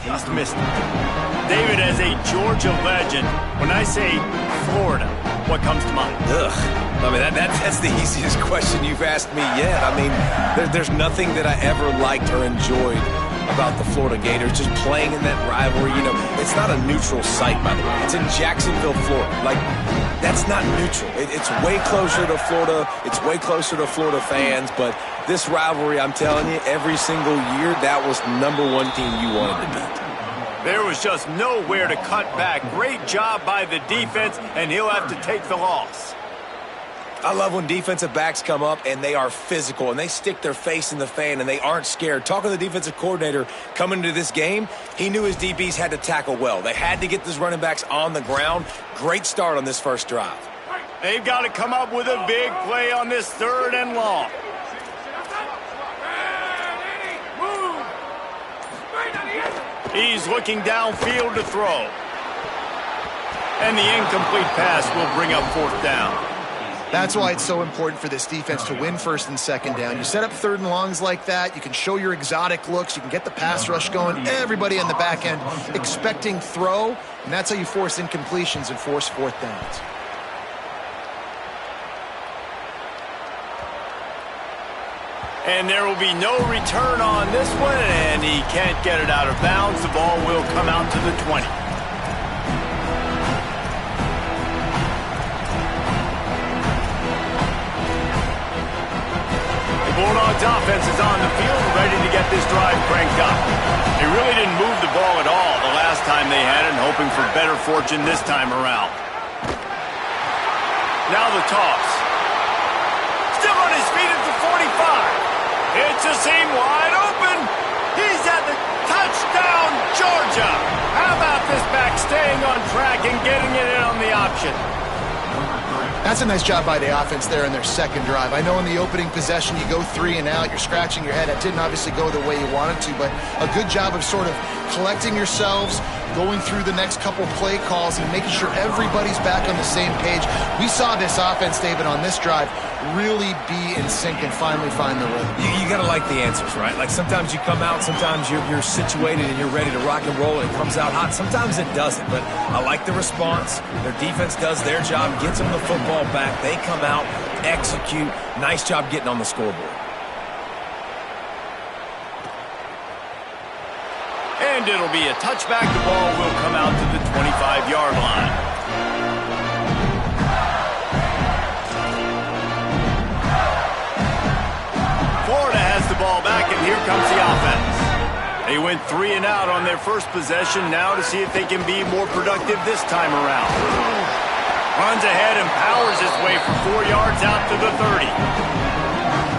He's missed it. David, as a Georgia legend, when I say Florida, what comes to mind? Ugh. I mean, that's the easiest question you've asked me yet. I mean, there's nothing that I ever liked or enjoyed about the Florida Gators, just playing in that rivalry. You know, it's not a neutral site, by the way. It's in Jacksonville, Florida. Like, that's not neutral. It's way closer to Florida. It's way closer to Florida fans. But this rivalry, I'm telling you, every single year, that was number one team you wanted to beat. There was just nowhere to cut back. Great job by the defense, and he'll have to take the loss. I love when defensive backs come up and they are physical and they stick their face in the fan and they aren't scared. Talking to the defensive coordinator coming into this game, he knew his DBs had to tackle well. They had to get these running backs on the ground. Great start on this first drive. They've got to come up with a big play on this 3rd and long. He's looking downfield to throw. And the incomplete pass will bring up 4th down. That's why it's so important for this defense to win 1st and 2nd down. You set up 3rd and longs like that. You can show your exotic looks. You can get the pass rush going. Everybody on the back end expecting throw. And that's how you force incompletions and force 4th downs. And there will be no return on this one, and he can't get it out of bounds. The ball will come out to the 20. The Bulldogs offense is on the field, ready to get this drive cranked up. They really didn't move the ball at all the last time they had it, hoping for better fortune this time around. Now the toss. Still on his feet at the 45. It's a seam wide open. He's at the touchdown, Georgia. How about this back staying on track and getting it in on the option? That's a nice job by the offense there in their 2nd drive. I know in the opening possession you go 3 and out. You're scratching your head. That didn't obviously go the way you wanted to, but a good job of sort of collecting yourselves, going through the next couple play calls and making sure everybody's back on the same page. We saw this offense, David, on this drive really be in sync and finally find the rhythm. You got to like the answers, right? Like sometimes you come out, sometimes you're situated and you're ready to rock and roll and it comes out hot. Sometimes it doesn't, but I like the response. Their defense does their job, gets them the football back. They come out, execute. Nice job getting on the scoreboard. And it'll be a touchback. The ball will come out to the 25-yard line. Florida has the ball back, and here comes the offense. They went 3 and out on their first possession, now to see if they can be more productive this time around. Runs ahead and powers his way for 4 yards out to the 30.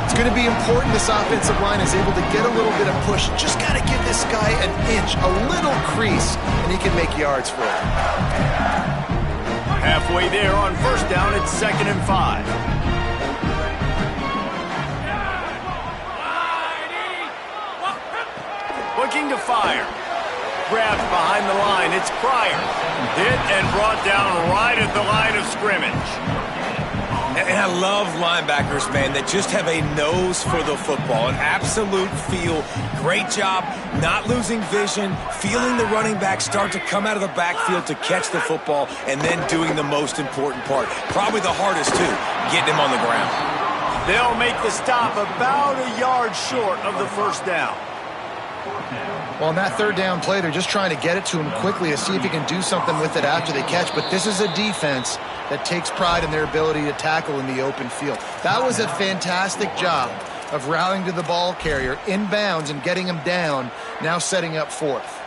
It's going to be important this offensive line is able to get a little bit of push. Just got to give this guy an inch, a little crease, and he can make yards for it. Halfway there on 1st down, it's 2nd and 5. Looking to fire. Grabbed behind the line. It's Pryor. Hit and brought down right at the line of scrimmage. And I love linebackers, man, that just have a nose for the football, an absolute feel. Great job not losing vision, feeling the running back start to come out of the backfield to catch the football, and then doing the most important part. Probably the hardest, too, getting him on the ground. They'll make the stop about a yard short of the 1st down. Well, on that 3rd down play, they're just trying to get it to him quickly to see if he can do something with it after they catch. But this is a defense that takes pride in their ability to tackle in the open field. That was a fantastic job of rallying to the ball carrier inbounds and getting him down, now setting up 4th.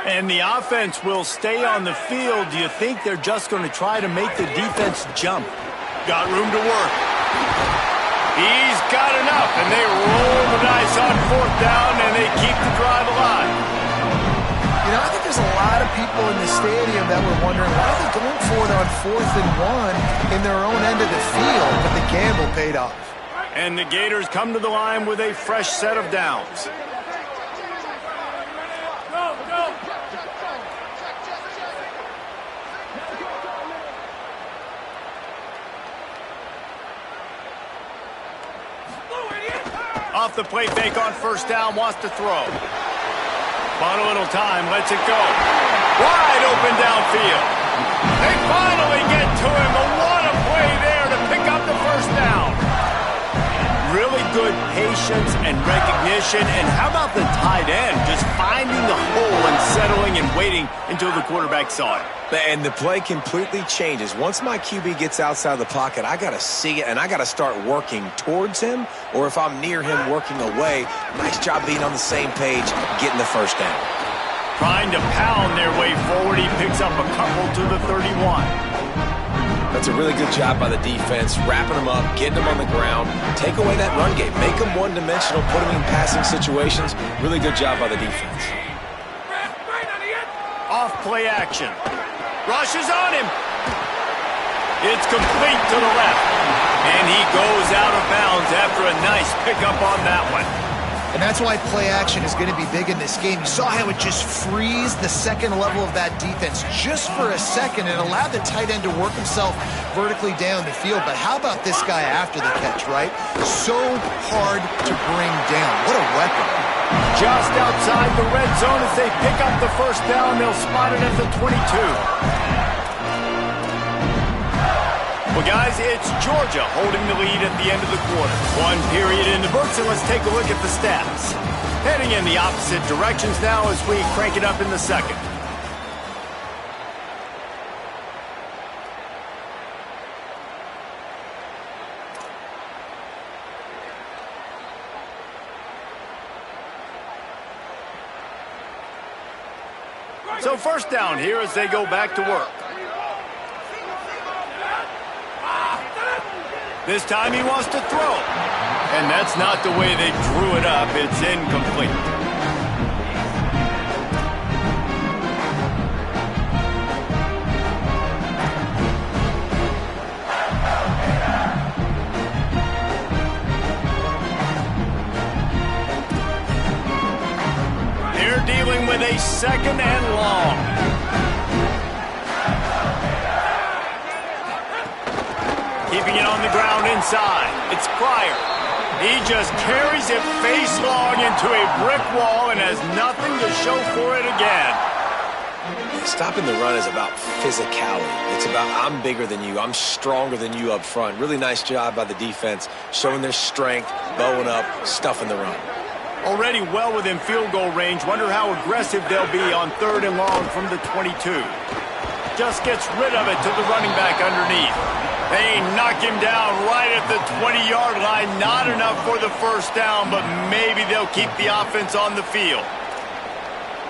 And the offense will stay on the field. Do you think they're just going to try to make the defense jump? Got room to work. He's got enough, and they roll the dice on 4th down, and they keep the drive alive. You know, I think there's a lot of people in the stadium that were wondering why are they going for it on 4th and 1 in their own end of the field, but the gamble paid off. And the Gators come to the line with a fresh set of downs. Off the play fake on first down, wants to throw. Bought a little time, lets it go. Wide open downfield. They finally get to him, but what a play there to pick up the first down. Really good patience and recognition. And how about the tight end just finding the hole and settling and waiting until the quarterback saw it. And the play completely changes. Once my QB gets outside the pocket, I got to see it, and I got to start working towards him, or if I'm near him, working away. Nice job being on the same page, getting the first down. Trying to pound their way forward. He picks up a couple to the 31. That's a really good job by the defense, wrapping them up, getting them on the ground, take away that run game, make them one-dimensional, put them in passing situations. Really good job by the defense. Off play action. Rushes on him. It's complete to the left. And he goes out of bounds after a nice pickup on that one. And that's why play action is going to be big in this game. You saw how it just frees the second level of that defense just for a second and allowed the tight end to work himself vertically down the field. But how about this guy after the catch, right? So hard to bring down. What a weapon. Just outside the red zone as they pick up the first down. They'll spot it at the 22. Well, guys, it's Georgia holding the lead at the end of the quarter. One period in the books, and let's take a look at the stats. Heading in the opposite directions now as we crank it up in the second. So first down here as they go back to work. This time he wants to throw. And that's not the way they drew it up. It's incomplete. They're dealing with a second and long. Keeping it on the ground inside. It's Pryor. He just carries it face long into a brick wall and has nothing to show for it again. Stopping the run is about physicality. It's about I'm bigger than you. I'm stronger than you up front. Really nice job by the defense, showing their strength, bowing up, stuffing the run. Already well within field goal range. Wonder how aggressive they'll be on third and long from the 22. Just gets rid of it to the running back underneath. They knock him down right at the 20-yard line. Not enough for the first down, but maybe they'll keep the offense on the field.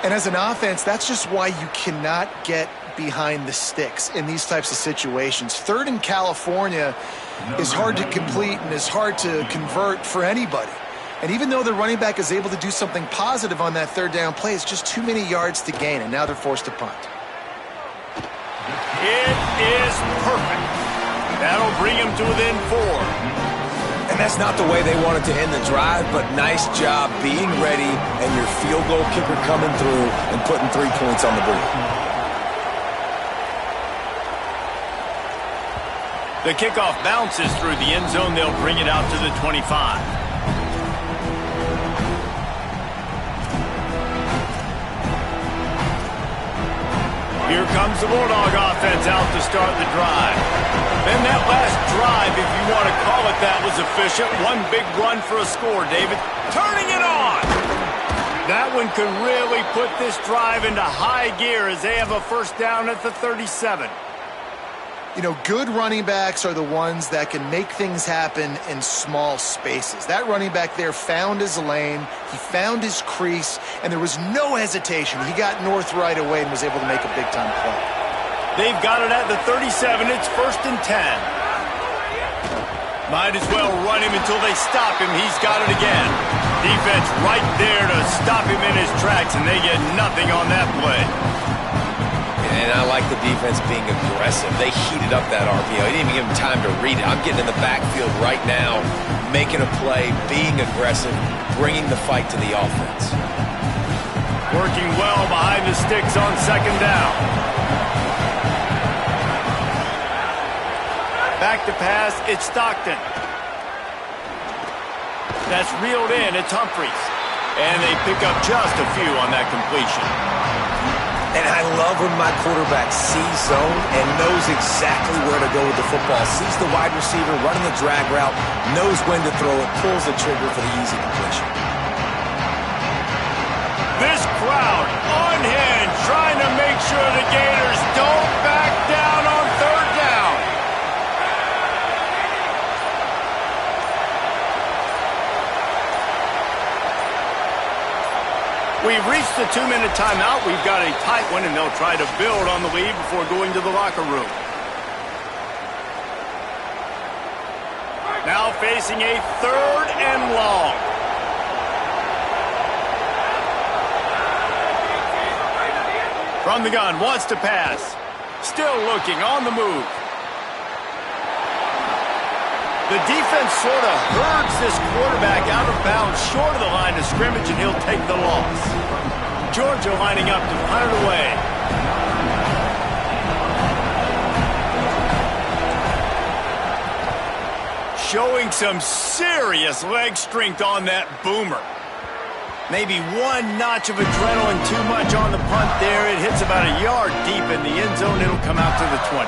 And as an offense, that's just why you cannot get behind the sticks in these types of situations. Third in California is hard to complete and is hard to convert for anybody. And even though the running back is able to do something positive on that third down play, it's just too many yards to gain, and now they're forced to punt. It is perfect. That'll bring him to within 4. And that's not the way they wanted to end the drive, but nice job being ready and your field goal kicker coming through and putting 3 points on the board. The kickoff bounces through the end zone. They'll bring it out to the 25. Here comes the Bulldog offense out to start the drive. And that last drive, if you want to call it that, was efficient. One big run for a score, David. Turning it on! That one could really put this drive into high gear as they have a first down at the 37. You know, good running backs are the ones that can make things happen in small spaces. That running back there found his lane, he found his crease, and there was no hesitation. He got north right away and was able to make a big-time play. They've got it at the 37. It's 1st and 10. Might as well run him until they stop him. He's got it again. Defense right there to stop him in his tracks, and they get nothing on that play. And I like the defense being aggressive. They heated up that RPO. They didn't even give him time to read it. I'm getting in the backfield right now. making a play, being aggressive, bringing the fight to the offense. Working well behind the sticks on second down. Back to pass, it's Stockton. That's reeled in, it's Humphries. And they pick up just a few on that completion. And I love when my quarterback sees zone and knows exactly where to go with the football. Sees the wide receiver running the drag route, knows when to throw it, pulls the trigger for the easy completion. This crowd unhinged, trying to make sure the Gators don't back down on third down. We've reached the 2-minute timeout. We've got a tight one, and they'll try to build on the lead before going to the locker room. Now facing a 3rd and long. From the gun, wants to pass. Still looking, on the move. The defense sort of herds this quarterback out of bounds short of the line of scrimmage, and he'll take the loss. Georgia lining up to punt it away. Showing some serious leg strength on that boomer. Maybe one notch of adrenaline too much on the punt there. It hits about a yard deep in the end zone. It'll come out to the 20.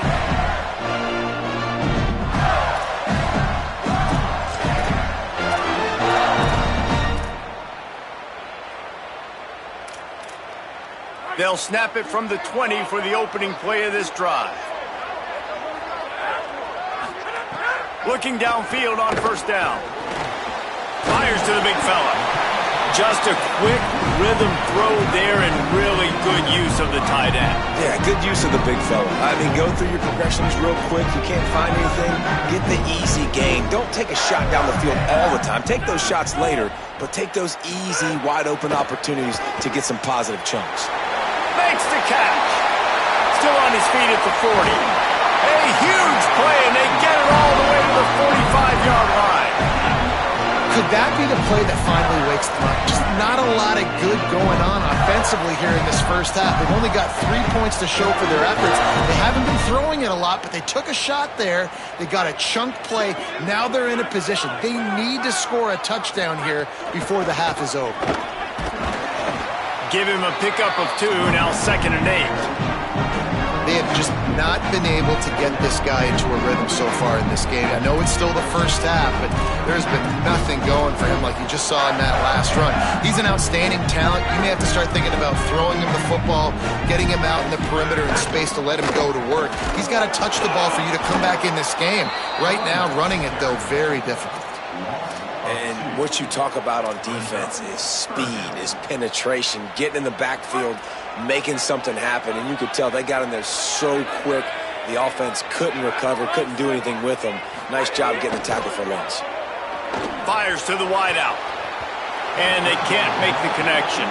They'll snap it from the 20 for the opening play of this drive. Looking downfield on first down. Fires to the big fella. Just a quick rhythm throw there and really good use of the tight end. Yeah, good use of the big fella. I mean, go through your progressions real quick. You can't find anything. Get the easy gain. Don't take a shot down the field all the time. Take those shots later, but take those easy, wide-open opportunities to get some positive chunks. Makes the catch. Still on his feet at the 40. A huge play, and they get it all the way to the 45-yard line. Could that be the play that finally wakes them up? Just not a lot of good going on offensively here in this first half. They've only got 3 points to show for their efforts. They haven't been throwing it a lot, but they took a shot there. They got a chunk play. Now they're in a position. They need to score a touchdown here before the half is over. Give him a pickup of 2, now 2nd and 8. They have just not been able to get this guy into a rhythm so far in this game. I know it's still the first half, but there's been nothing going for him like you just saw in that last run. He's an outstanding talent. You may have to start thinking about throwing him the football, getting him out in the perimeter in space to let him go to work. He's got to touch the ball for you to come back in this game. Right now, running it, though, very difficult. And what you talk about on defense is speed, is penetration, getting in the backfield, making something happen. And you could tell they got in there so quick, the offense couldn't recover, couldn't do anything with them. Nice job getting the tackle for loss. Fires to the wideout. And they can't make the connection.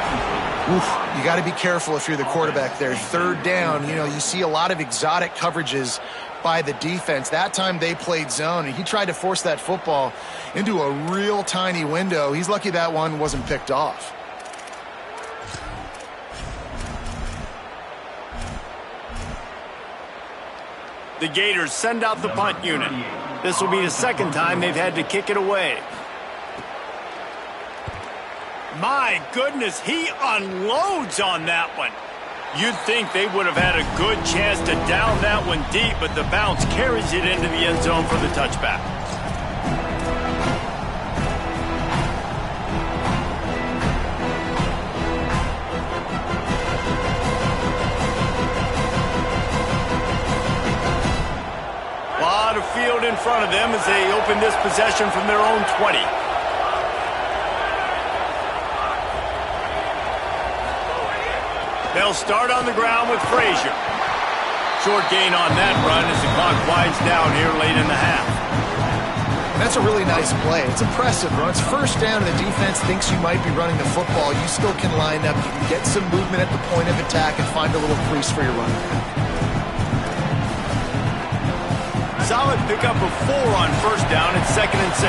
Oof, you got to be careful if you're the quarterback there. 3rd down, you see a lot of exotic coverages by the defense. That time they played zone, and he tried to force that football into a real tiny window. He's lucky that one wasn't picked off. The Gators send out the punt unit. This will be the 2nd time they've had to kick it away. My goodness, he unloads on that one. You'd think they would have had a good chance to down that one deep, but the bounce carries it into the end zone for the touchback. A lot of field in front of them as they open this possession from their own 20. They'll start on the ground with Frazier. Short gain on that run as the clock winds down here late in the half. And that's a really nice play. It's impressive, bro. It's first down, and the defense thinks you might be running the football. You still can line up. You can get some movement at the point of attack and find a little crease for your running back. Solid pickup of 4 on first down at 2nd and 6.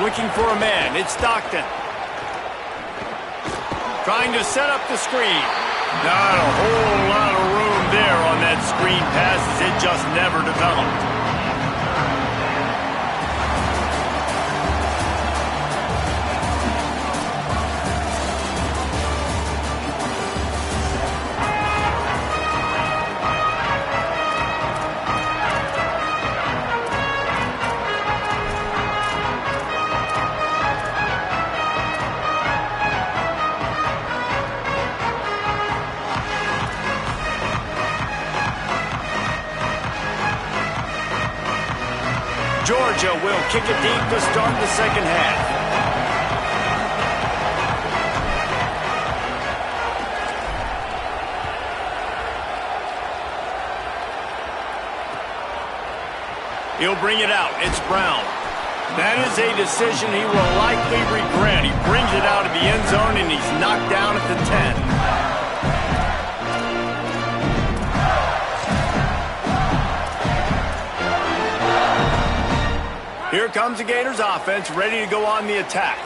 Looking for a man. It's Stockton. Trying to set up the screen. Not a whole lot of room there on that screen pass as it just never developed. Georgia will kick it deep to start the second half. He'll bring it out. It's Brown. That is a decision he will likely regret. He brings it out of the end zone, and he's knocked down at the 10. Here comes the Gators offense, ready to go on the attack.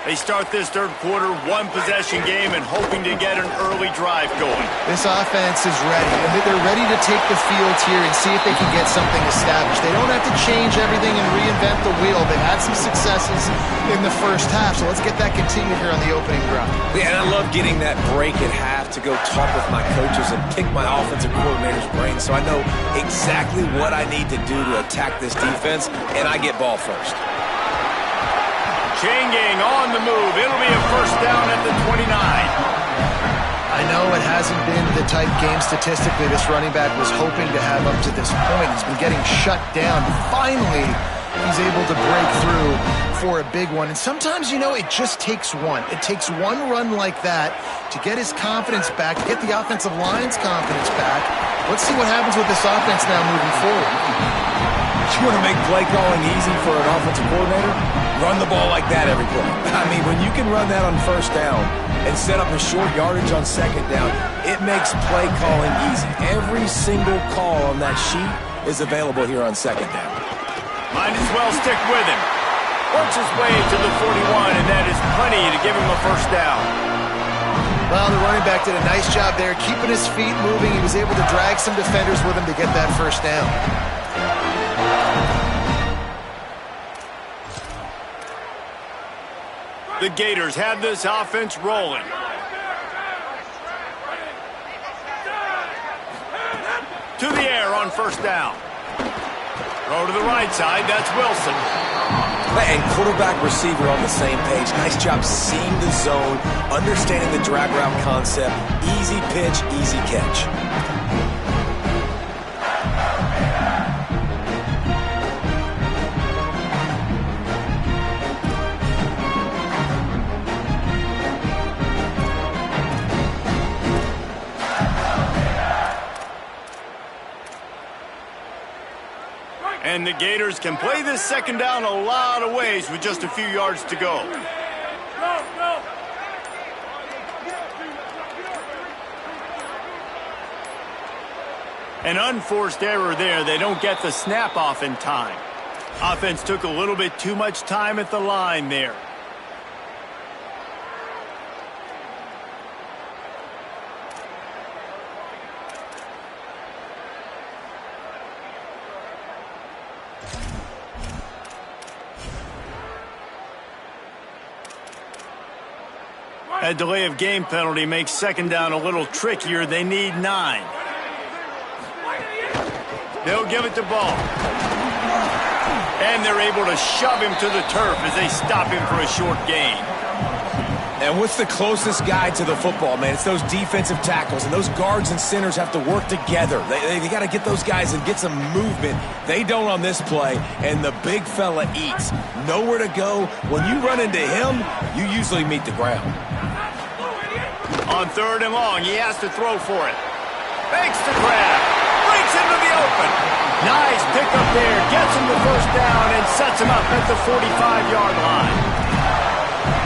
They start this third quarter, one-possession game, and hoping to get an early drive going. This offense is ready. They're ready to take the field here and see if they can get something established. They don't have to change everything and reinvent the wheel. They've had some successes in the first half, so let's get that continued here on the opening drive. Yeah, and I love getting that break at half to go talk with my coaches and pick my offensive coordinator's brain so I know exactly what I need to do to attack this defense, and I get ball first. Chain gang on the move. It'll be a first down at the 29. I know it hasn't been the type game statistically this running back was hoping to have up to this point. He's been getting shut down. Finally, he's able to break through for a big one. And sometimes, you know, it just takes one. It takes one run like that to get his confidence back, to get the offensive line's confidence back. Let's see what happens with this offense now moving forward. You want to make play calling easy for an offensive coordinator? Run the ball like that every play. I mean, when you can run that on first down and set up a short yardage on second down, it makes play calling easy. Every single call on that sheet is available here on second down. Might as well stick with him. Works his way to the 41, and that is plenty to give him a first down. Well, the running back did a nice job there, keeping his feet moving. He was able to drag some defenders with him to get that first down. The Gators have this offense rolling. To the air on first down. Throw to the right side. That's Wilson. And quarterback receiver on the same page. Nice job seeing the zone, understanding the drag route concept. Easy pitch, easy catch. And the Gators can play this second down a lot of ways with just a few yards to go. An unforced error there. They don't get the snap off in time. Offense took a little bit too much time at the line there. That delay of game penalty makes second down a little trickier. They need 9. They'll give it to Ball. And they're able to shove him to the turf as they stop him for a short gain. And what's the closest guy to the football, man? It's those defensive tackles, and those guards and centers have to work together. They got to get those guys and get some movement. They don't on this play, and the big fella eats. Nowhere to go. When you run into him, you usually meet the ground. On third and long, he has to throw for it. Fakes the grab. Breaks into the open. Nice pickup there. Gets him the first down and sets him up at the 45-yard line.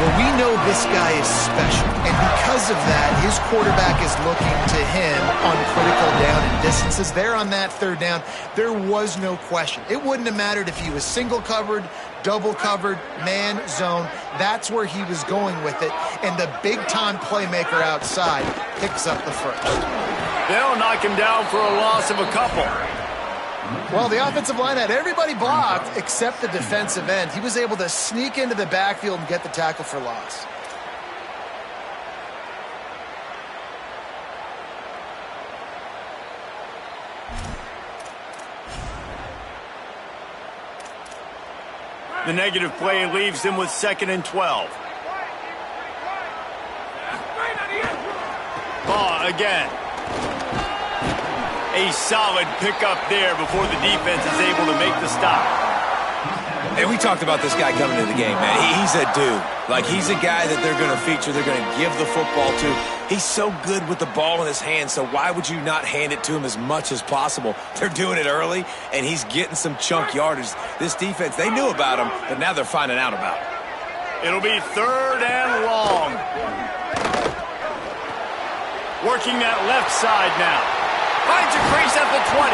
Well, we know this guy is special, and because of that, his quarterback is looking to him on critical down and distances. There on that third down, there was no question. It wouldn't have mattered if he was single covered, double covered, man, zone. That's where he was going with it, and the big-time playmaker outside picks up the first. They'll knock him down for a loss of a couple. Well, the offensive line had everybody blocked except the defensive end. He was able to sneak into the backfield and get the tackle for loss. The negative play leaves him with 2nd and 12. Ball again. A solid pickup there before the defense is able to make the stop. And we talked about this guy coming into the game, man. He's a dude. Like, he's a guy that they're going to feature, they're going to give the football to. He's so good with the ball in his hands, so why would you not hand it to him as much as possible? They're doing it early, and he's getting some chunk yardage. This defense, they knew about him, but now they're finding out about it. It'll be 3rd and long. Working that left side now. Finds a crease at the 20.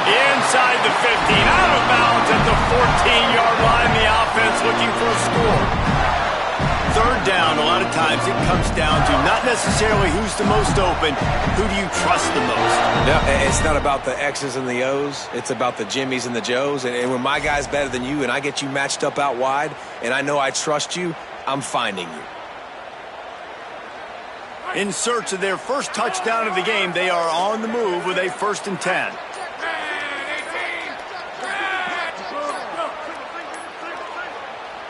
Inside the 15. Out of bounds at the 14-yard line. The offense looking for a score. 3rd down, a lot of times it comes down to not necessarily who's the most open, who do you trust the most? No, it's not about the X's and the O's. It's about the Jimmys and the Joes. And when my guy's better than you and I get you matched up out wide and I know I trust you, I'm finding you. In search of their first touchdown of the game, they are on the move with a 1st and 10.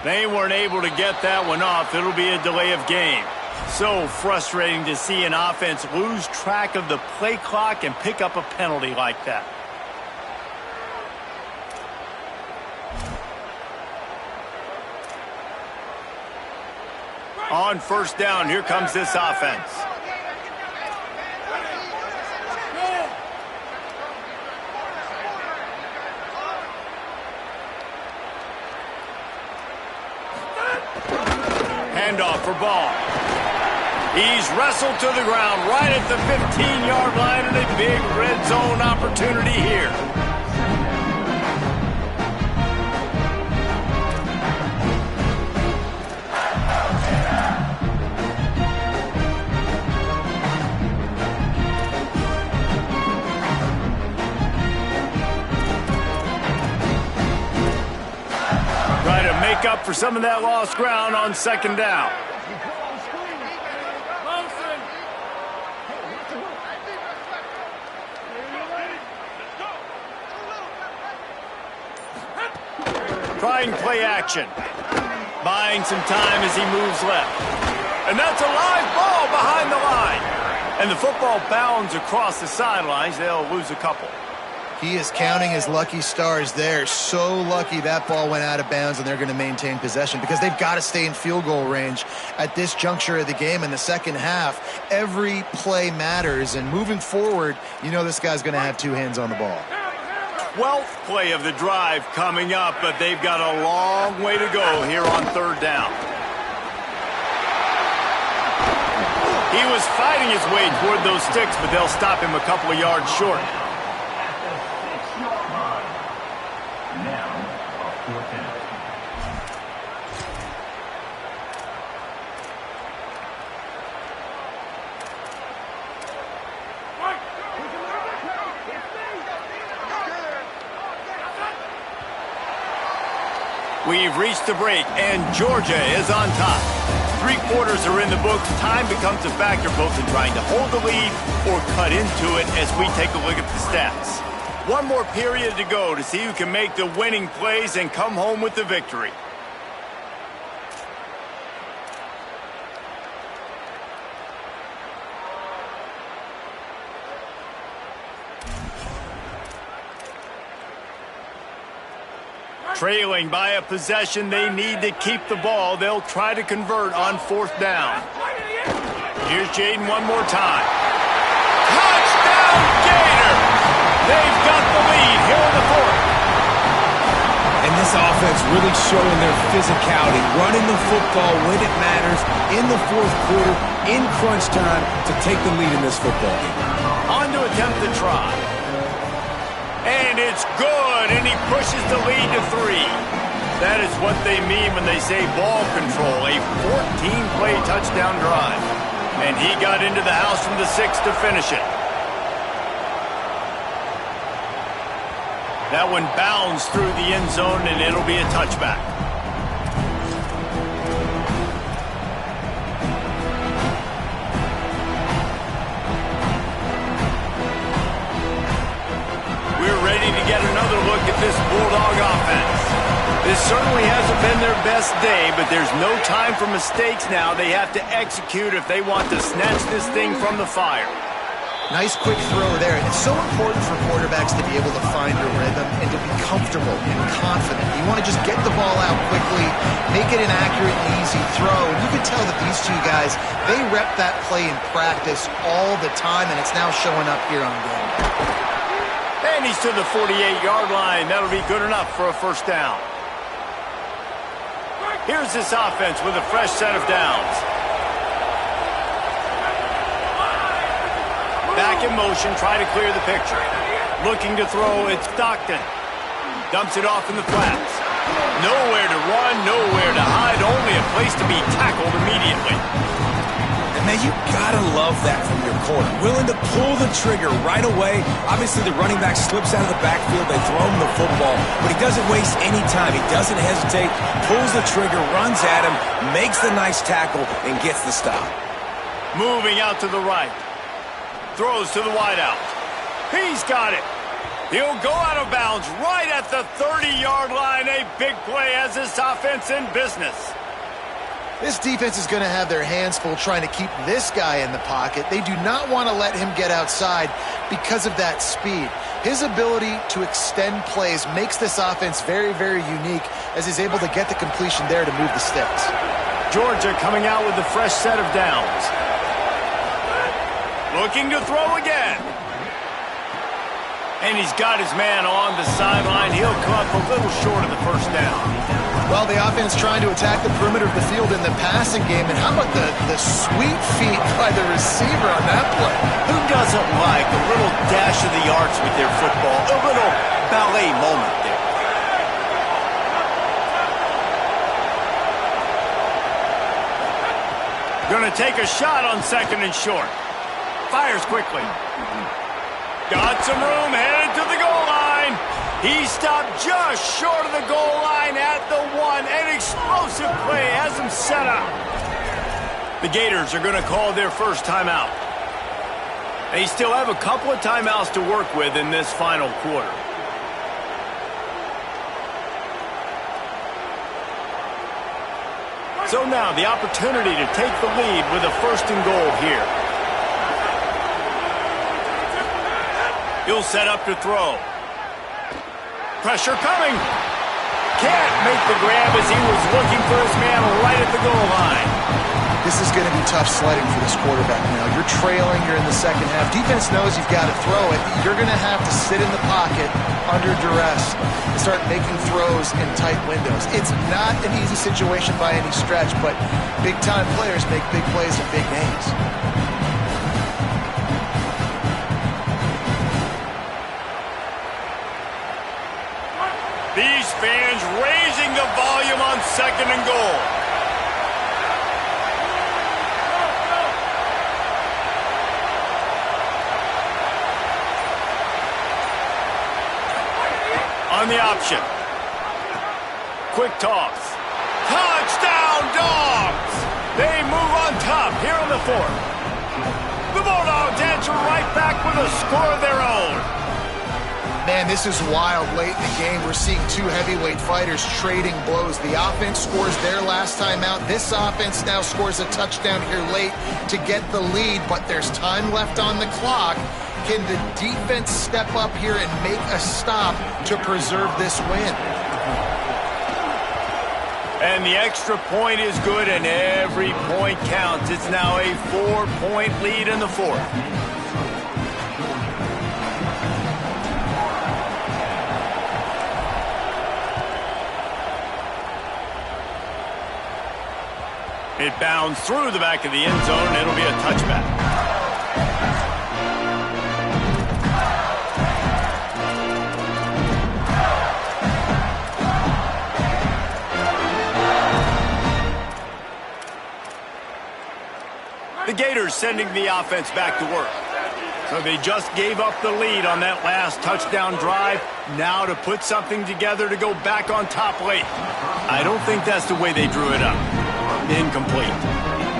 They weren't able to get that one off. It'll be a delay of game. So frustrating to see an offense lose track of the play clock and pick up a penalty like that. On 1st down, here comes this offense. Handoff for Ball. He's wrestled to the ground right at the 15-yard line and a big red zone opportunity here. Make up for some of that lost ground on 2nd down. Trying play action. Buying some time as he moves left. And that's a live ball behind the line. And the football bounds across the sidelines. They'll lose a couple. He is counting his lucky stars there. So lucky that ball went out of bounds and they're going to maintain possession because they've got to stay in field goal range at this juncture of the game in the second half. Every play matters, and moving forward, you know this guy's going to have 2 hands on the ball. 12th play of the drive coming up, but they've got a long way to go here on 3rd down. He was fighting his way toward those sticks, but they'll stop him a couple of yards short. We've reached the break, and Georgia is on top. 3 quarters are in the books. Time becomes a factor both in trying to hold the lead or cut into it as we take a look at the stats. 1 more period to go to see who can make the winning plays and come home with the victory. Trailing by a possession, they need to keep the ball. They'll try to convert on 4th down. Here's Jaden one more time. Touchdown, Gators! They've got the lead here in the 4th. And this offense defense really showing their physicality, running the football when it matters, in the fourth quarter, in crunch time, to take the lead in this football game. On to attempt the try. And it's good, and he pushes the lead to 3. That is what they mean when they say ball control, a 14-play touchdown drive. And he got into the house from the 6 to finish it. That one bounds through the end zone, and it'll be a touchback. We're ready to get another look at this Bulldog offense. This certainly hasn't been their best day, but there's no time for mistakes now. They have to execute if they want to snatch this thing from the fire. Nice quick throw there. It's so important for quarterbacks to be able to find a rhythm and to be comfortable and confident. You want to just get the ball out quickly, make it an accurate and easy throw. And you can tell that these two guys, they rep that play in practice all the time, and it's now showing up here on game. And he's to the 48-yard line. That'll be good enough for a first down. Here's this offense with a fresh set of downs. Back in motion, try to clear the picture. Looking to throw, it's Stockton. Dumps it off in the flats. Nowhere to run, nowhere to hide, only a place to be tackled immediately. And man, you gotta love that from your corner. Willing to pull the trigger right away. Obviously, the running back slips out of the backfield. They throw him the football, but he doesn't waste any time. He doesn't hesitate, pulls the trigger, runs at him, makes the nice tackle, and gets the stop. Moving out to the right. Throws to the wideout. He's got it. He'll go out of bounds right at the 30-yard line. A big play as this offense in business. This defense is going to have their hands full trying to keep this guy in the pocket. They do not want to let him get outside because of that speed. His ability to extend plays makes this offense very, very unique as he's able to get the completion there to move the sticks. Georgia coming out with a fresh set of downs. Looking to throw again. And he's got his man on the sideline. He'll come up a little short of the first down. Well, the offense trying to attack the perimeter of the field in the passing game. And how about the sweet feet by the receiver on that play? Who doesn't like a little dash of the arts with their football? A little ballet moment there. Going to take a shot on 2nd and short. Fires quickly. Got some room, headed to the goal line. He stopped just short of the goal line at the 1. An explosive play has him set up. The Gators are going to call their first timeout. They still have a couple of timeouts to work with in this final quarter. So now the opportunity to take the lead with a 1st and goal here. He'll set up to throw. Pressure coming. Can't make the grab as he was looking for his man right at the goal line. This is going to be tough sledding for this quarterback now. You're trailing, you're in the second half. Defense knows you've got to throw it. You're going to have to sit in the pocket under duress and start making throws in tight windows. It's not an easy situation by any stretch, but big-time players make big plays in big games. These fans raising the volume on 2nd and goal. On the option. Quick toss. Touchdown, Dogs! They move on top here in the 4th. The Bulldogs answer right back with a score of their own. Man, this is wild late in the game. We're seeing two heavyweight fighters trading blows. The offense scores their last time out. This offense now scores a touchdown here late to get the lead, but there's time left on the clock. Can the defense step up here and make a stop to preserve this win? And the extra point is good, and every point counts. It's now a 4-point lead in the 4th. It bounds through the back of the end zone. It'll be a touchback. The Gators sending the offense back to work. So they just gave up the lead on that last touchdown drive. Now to put something together to go back on top late. I don't think that's the way they drew it up. Incomplete.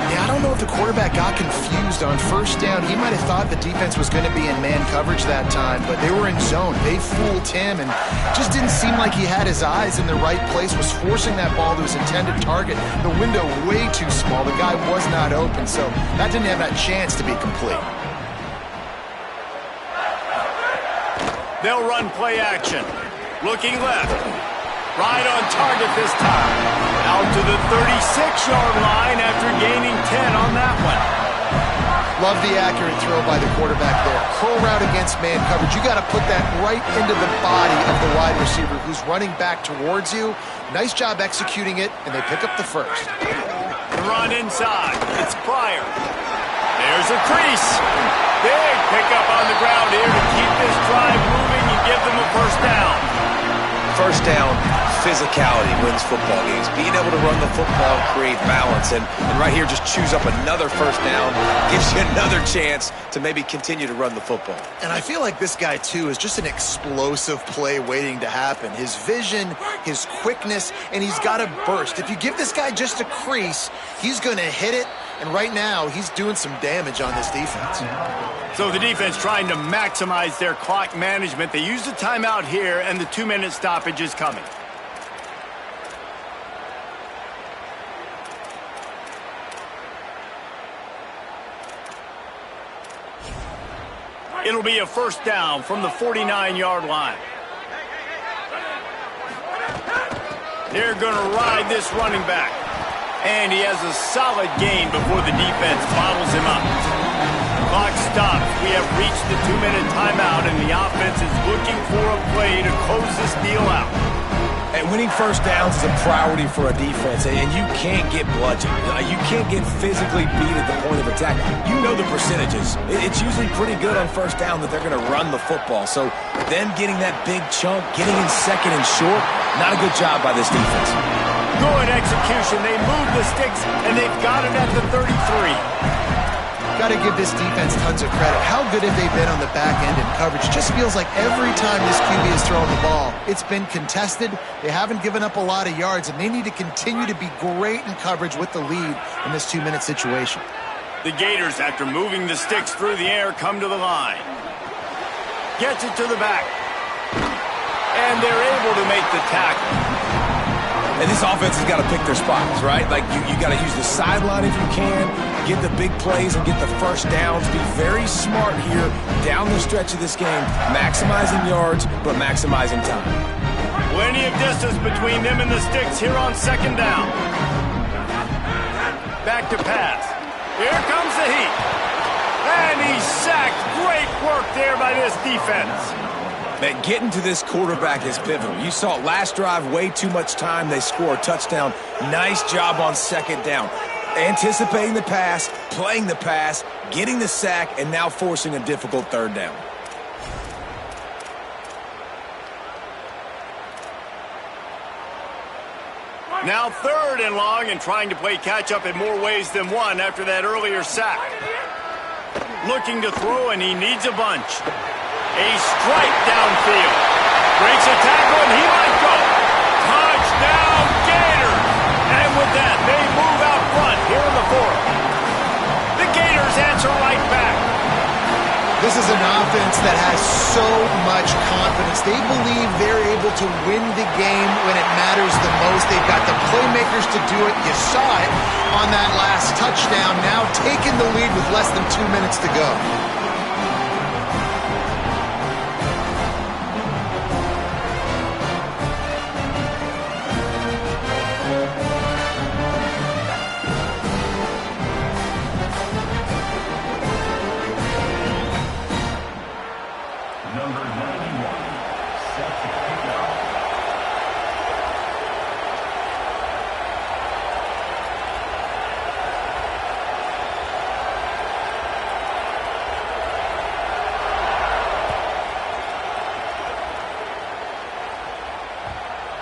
Yeah, I don't know if the quarterback got confused on first down. He might have thought the defense was going to be in man coverage that time, but they were in zone. They fooled him and just didn't seem like he had his eyes in the right place, was forcing that ball to his intended target. The window way too small. The guy was not open, so that didn't have that chance to be complete. They'll run play action. Looking left. Right on target this time. Out to the 36-yard line after gaining 10 on that one. Love the accurate throw by the quarterback there. Curl route against man coverage. You got to put that right into the body of the wide receiver who's running back towards you. Nice job executing it, and they pick up the first. The run inside. It's Pryor. There's a crease. Big pickup on the ground here to keep this drive moving and give them a first down. First down, physicality wins football games. Being able to run the football, create balance, and right here just choose up another first down, gives you another chance to maybe continue to run the football. And I feel like this guy, too, is just an explosive play waiting to happen. His vision, his quickness, and he's got a burst. If you give this guy just a crease, he's going to hit it, and right now he's doing some damage on this defense. So the defense trying to maximize their clock management. They use the timeout here, and the 2-minute stoppage is coming. It'll be a first down from the 49-yard line. They're going to ride this running back. And he has a solid gain before the defense bottles him up. Clock stops. We have reached the 2-minute timeout, and the offense is looking for a play to close this deal out. And winning first downs is a priority for a defense, and you can't get bludgeoned. You can't get physically beat at the point of attack. You know the percentages. It's usually pretty good on first down that they're going to run the football. So them getting that big chunk, getting in second and short, not a good job by this defense. Good execution. They move the sticks, and they've got it at the 33. Got to give this defense tons of credit. How good have they been on the back end in coverage? Just feels like every time this QB has thrown the ball, it's been contested. They haven't given up a lot of yards, and they need to continue to be great in coverage with the lead in this 2-minute situation. The Gators, after moving the sticks through the air, come to the line. Gets it to the back. And they're able to make the tackle. And this offense has got to pick their spots, right? Like, you got to use the sideline if you can, get the big plays and get the first downs. Be very smart here down the stretch of this game, maximizing yards, but maximizing time. Plenty of distance between them and the sticks here on second down. Back to pass. Here comes the heat. And he's sacked. Great work there by this defense. Man, getting to this quarterback is pivotal. You saw it last drive, way too much time. They score a touchdown. Nice job on second down. Anticipating the pass, playing the pass, getting the sack, and now forcing a difficult third down. Now third and long, and trying to play catch-up in more ways than one after that earlier sack. Looking to throw, and he needs a bunch. A strike downfield. Breaks a tackle, and he might go. Touchdown, Gators! And with that, they move out front here in the fourth. The Gators answer right back. This is an offense that has so much confidence. They believe they're able to win the game when it matters the most. They've got the playmakers to do it. You saw it on that last touchdown. Now taking the lead with less than 2 minutes to go.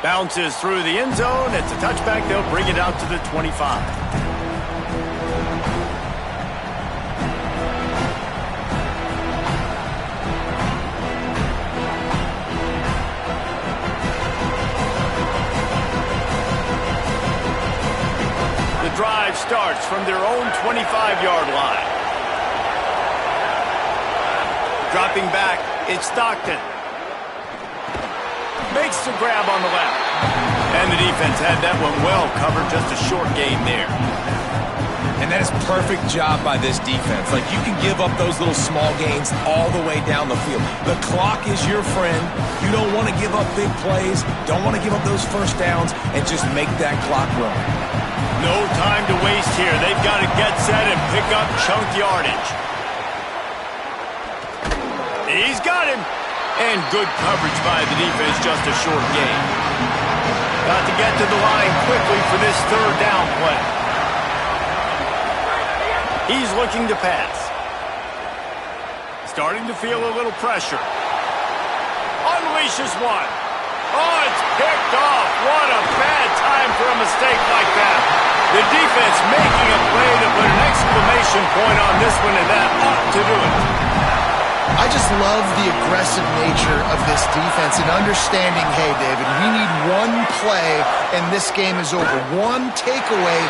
Bounces through the end zone. It's a touchback. They'll bring it out to the 25. Drive starts from their own 25-yard line. Dropping back, it's Stockton. Makes the grab on the left. And the defense had that one well covered, just a short gain there. And that is perfect job by this defense. Like, you can give up those little small gains all the way down the field. The clock is your friend. You don't want to give up big plays, don't want to give up those first downs, and just make that clock run. No time to waste here. They've got to get set and pick up chunk yardage. He's got him. And good coverage by the defense, just a short gain. Got to get to the line quickly for this third down play. He's looking to pass. Starting to feel a little pressure. Unleashes one. Oh, it's picked off. What a bad time for a mistake like that. The defense making a play to put an exclamation point on this one, and that ought to do it. I just love the aggressive nature of this defense and understanding, hey, David, we need one play and this game is over. One takeaway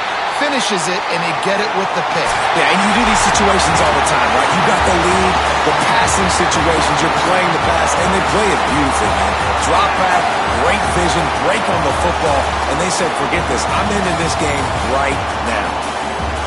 finishes it and they get it with the pick. Yeah, and you do these situations all the time, right? You got the lead, the passing situations, you're playing the pass, and they play it beautifully, man. Drop back, great vision, break on the football, and they said, forget this, I'm into this game right now.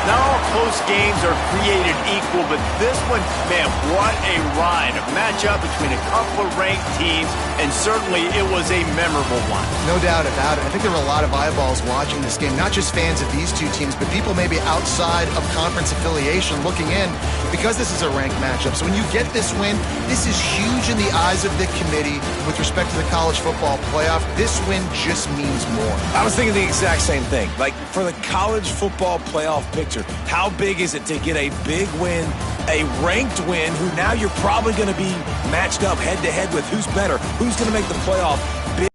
Not all close games are created equal, but this one, man, what a ride. A matchup between a couple of ranked teams, and certainly it was a memorable one. No doubt about it. I think there were a lot of eyeballs watching this game, not just fans of these two teams, but people maybe outside of conference affiliation looking in because this is a ranked matchup. So when you get this win, this is huge in the eyes of the committee with respect to the college football playoff. This win just means more. I was thinking the exact same thing. Like, for the college football playoff picture, how big is it to get a big win, a ranked win, who now you're probably going to be matched up head-to-head with who's better, who's going to make the playoff big.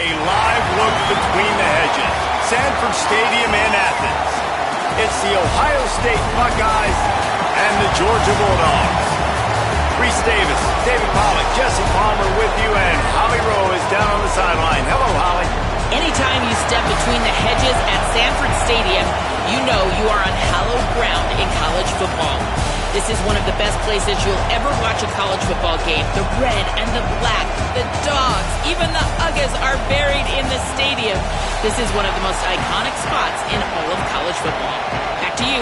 A live look between the hedges. Sanford Stadium in Athens. It's the Ohio State Buckeyes and the Georgia Bulldogs. Reese Davis, David Pollack, Jesse Palmer with you, and Holly Rowe is down on the sideline. Hello, Holly. Anytime you step between the hedges at Sanford Stadium, you know you are on hallowed ground in college football. This is one of the best places you'll ever watch a college football game. The red and the black, the dogs, even the Uggas are buried in the stadium. This is one of the most iconic spots in all of college football. Back to you.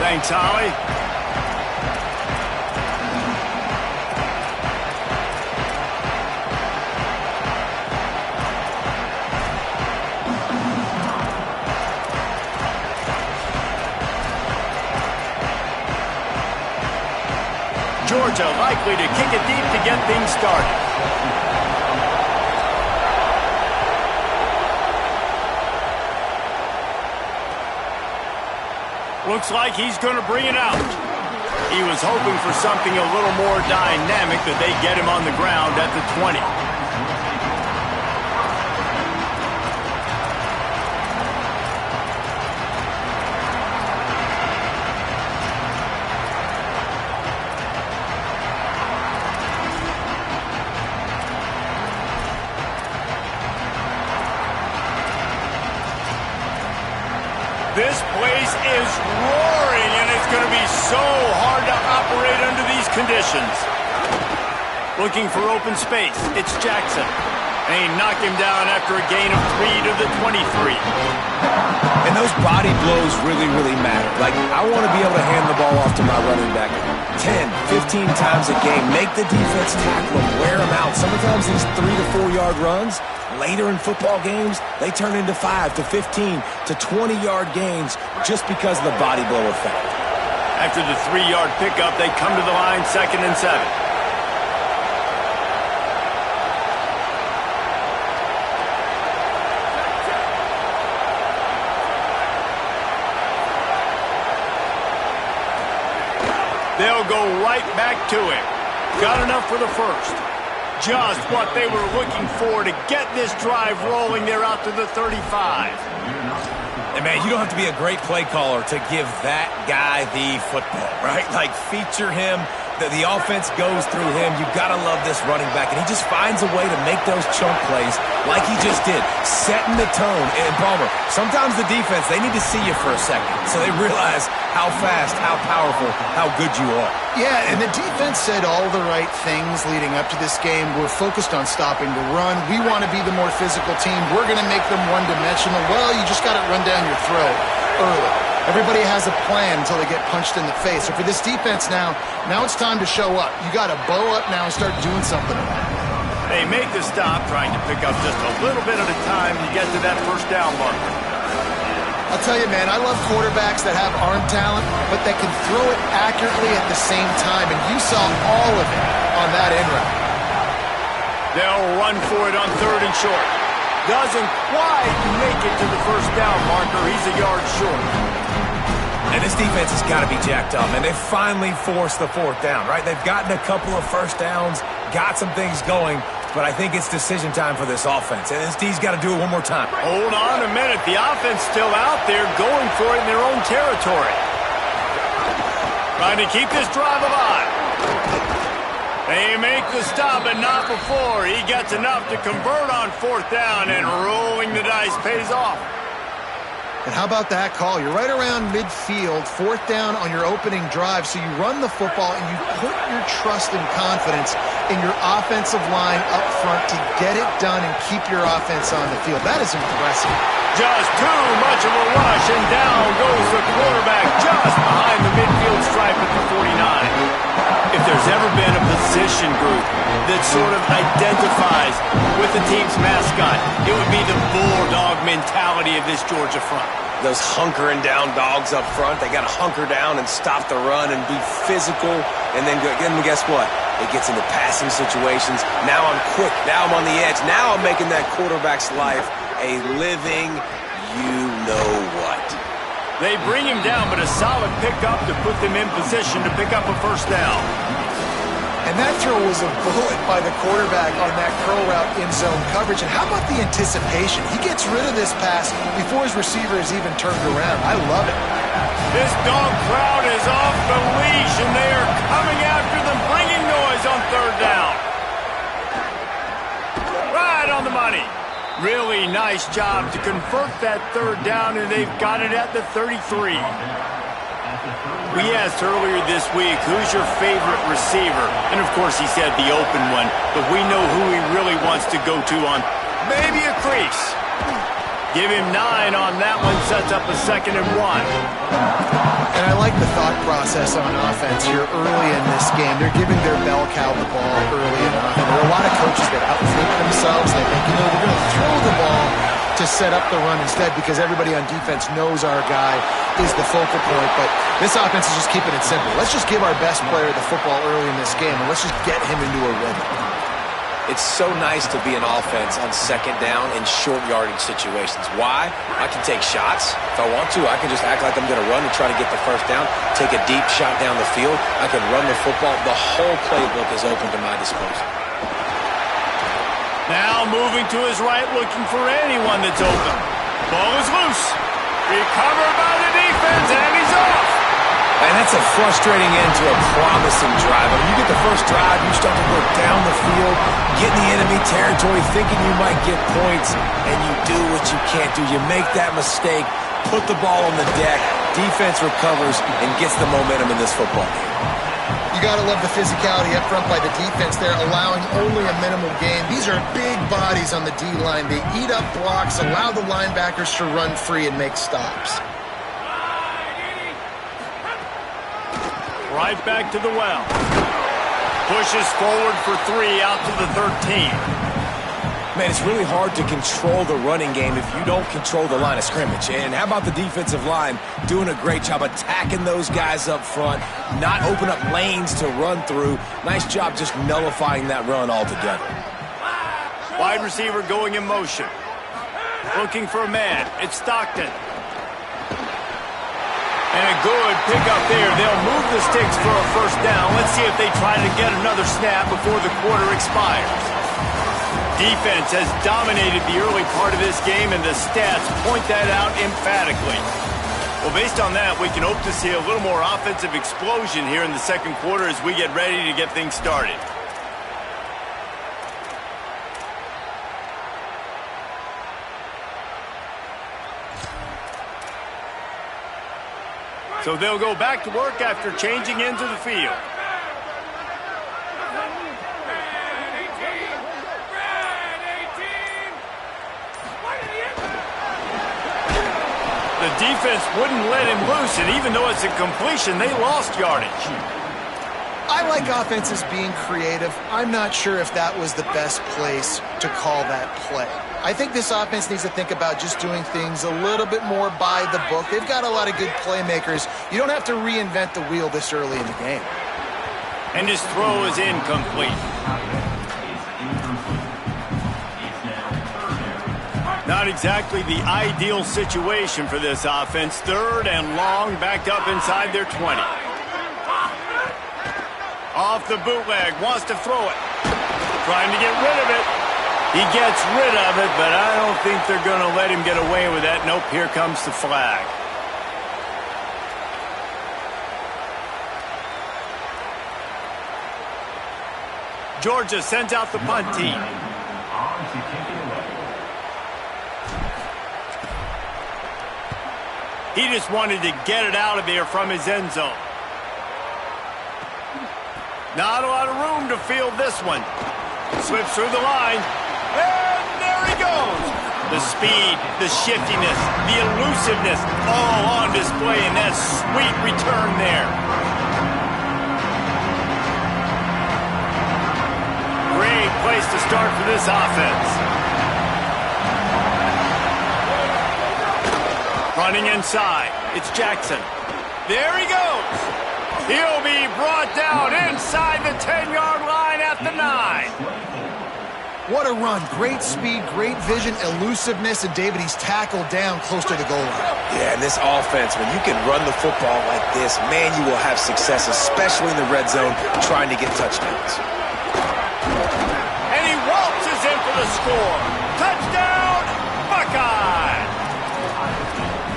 Thanks, Holly. Georgia likely to kick it deep to get things started. Looks like he's going to bring it out. He was hoping for something a little more dynamic, that they get him on the ground at the 20. This place is roaring, and it's going to be so hard to operate under these conditions. Looking for open space. It's Jackson. And he knocked him down after a gain of 3 to the 23. And those body blows really, really matter. Like, I want to be able to hand the ball off to my running back 10, 15 times a game. Make the defense tackle him, wear him out. Sometimes these 3 to 4 yard runs, later in football games, they turn into 5 to 15 to 20-yard gains just because of the body blow effect. After the 3-yard pickup, they come to the line, 2nd and 7. They'll go right back to him. Got enough for the first. Just what they were looking for to get this drive rolling. They're out to the 35. And, man, you don't have to be a great play caller to give that guy the football, right? Like, feature him. The offense goes through him. You've got to love this running back. And he just finds a way to make those chunk plays like he just did, setting the tone. And, Palmer, sometimes the defense, they need to see you for a second so they realize how fast, how powerful, how good you are. Yeah, and the defense said all the right things leading up to this game. We're focused on stopping the run. We want to be the more physical team. We're going to make them one-dimensional. Well, you just got it run down your throat early. Everybody has a plan until they get punched in the face. So for this defense now it's time to show up. You got to bow up now and start doing something about it. They make the stop, trying to pick up just a little bit at a time to get to that first down marker. I'll tell you, man, I love quarterbacks that have arm talent, but that can throw it accurately at the same time, and you saw all of it on that end route. They'll run for it on 3rd and short. Doesn't quite make it to the first down marker. He's a yard short. And this defense has got to be jacked up, and they've finally forced the 4th down, right? They've gotten a couple of first downs, got some things going, but I think it's decision time for this offense. And this D's got to do it one more time. Hold on a minute. The offense still out there going for it in their own territory. Trying to keep this drive alive. They make the stop, but not before. He gets enough to convert on 4th down, and rolling the dice pays off. And how about that call? You're right around midfield, 4th down on your opening drive, so you run the football and you put your trust and confidence in your offensive line up front to get it done and keep your offense on the field. That is impressive. Just too much of a rush, and down goes the quarterback just behind the midfield stripe at the 49. If there's ever been a position group that sort of identifies with the team's mascot, it would be the bulldog mentality of this Georgia front. Those hunkering down dogs up front, they got to hunker down and stop the run and be physical, and then guess what? It gets into passing situations. Now I'm quick. Now I'm on the edge. Now I'm making that quarterback's life a living you-know-what. They bring him down, but a solid pickup to put them in position to pick up a first down. And that throw was a bullet by the quarterback on that curl route in zone coverage. And how about the anticipation? He gets rid of this pass before his receiver is even turned around. I love it. This dog crowd is off the leash, and they are coming after them, bringing noise on third down. Right on the money. Really nice job to convert that third down, and they've got it at the 33. We asked earlier this week, who's your favorite receiver? And, of course, he said the open one, but we know who he really wants to go to on maybe a crease. Give him 9 on that one, sets up a 2nd and 1. And I like the thought process on offense here early in this game. They're giving their bell cow the ball early enough. And there are a lot of coaches that outthink themselves. They think, you know, we're going to throw the ball to set up the run instead because everybody on defense knows our guy is the focal point. But this offense is just keeping it simple. Let's just give our best player the football early in this game, and let's just get him into a rhythm. It's so nice to be an offense on 2nd down in short yardage situations. Why? I can take shots. If I want to, I can just act like I'm going to run and try to get the first down, take a deep shot down the field. I can run the football. The whole playbook is open to my disposal. Now moving to his right, looking for anyone that's open. Ball is loose. Recovered by the defense, and he's off. And that's a frustrating end to a promising drive. When you get the first drive, you start to work down the field, get in the enemy territory, thinking you might get points, and you do what you can't do. You make that mistake, put the ball on the deck, defense recovers, and gets the momentum in this football game. You got to love the physicality up front by the defense there, allowing only a minimal gain. These are big bodies on the D-line. They eat up blocks, allow the linebackers to run free and make stops. Right back to the well. Pushes forward for 3 out to the 13. Man, it's really hard to control the running game if you don't control the line of scrimmage. And how about the defensive line doing a great job attacking those guys up front, not open up lanes to run through. Nice job just nullifying that run altogether. Wide receiver going in motion. Looking for a man. It's Stockton. And a good pickup there. They'll move the sticks for a first down. Let's see if they try to get another snap before the quarter expires. Defense has dominated the early part of this game, and the stats point that out emphatically. Well, based on that, we can hope to see a little more offensive explosion here in the second quarter as we get ready to get things started. So they'll go back to work after changing into the field. The defense wouldn't let him loose, and even though it's a completion, they lost yardage. I like offenses being creative. I'm not sure if that was the best place to call that play. I think this offense needs to think about just doing things a little bit more by the book. They've got a lot of good playmakers. You don't have to reinvent the wheel this early in the game. And his throw is incomplete. Not exactly the ideal situation for this offense. 3rd and long, backed up inside their 20. Off the bootleg, wants to throw it. Trying to get rid of it. He gets rid of it, but I don't think they're going to let him get away with that. Nope, here comes the flag. Georgia sends out the punt team. He just wanted to get it out of there from his end zone. Not a lot of room to field this one. Slips through the line. And there he goes. The speed, the shiftiness, the elusiveness, all on display in that sweet return there. Great place to start for this offense. Running inside. It's Jackson. There he goes. He'll be brought down inside the 10-yard line at the 9. What a run. Great speed, great vision, elusiveness, and David, he's tackled down close to the goal line. Yeah, and this offense, when you can run the football like this, man, you will have success, especially in the red zone, trying to get touchdowns. And he waltzes in for the score. Touchdown, Buckeye!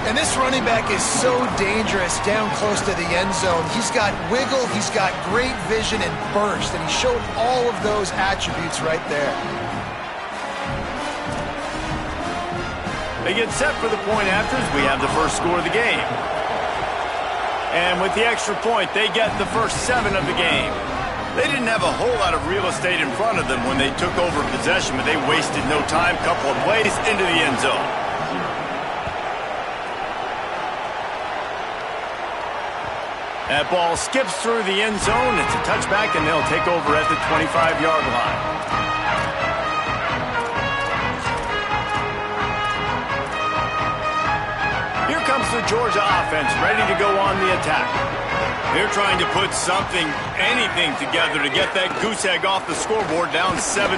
And this running back is so dangerous down close to the end zone. He's got wiggle, he's got great vision and burst, and he showed all of those attributes right there. They get set for the point after as we have the first score of the game. And with the extra point, they get the first 7 of the game. They didn't have a whole lot of real estate in front of them when they took over possession, but they wasted no time. Couple of plays into the end zone. That ball skips through the end zone. It's a touchback, and they'll take over at the 25-yard line. Here comes the Georgia offense, ready to go on the attack. They're trying to put something, anything together to get that goose egg off the scoreboard down 7-0.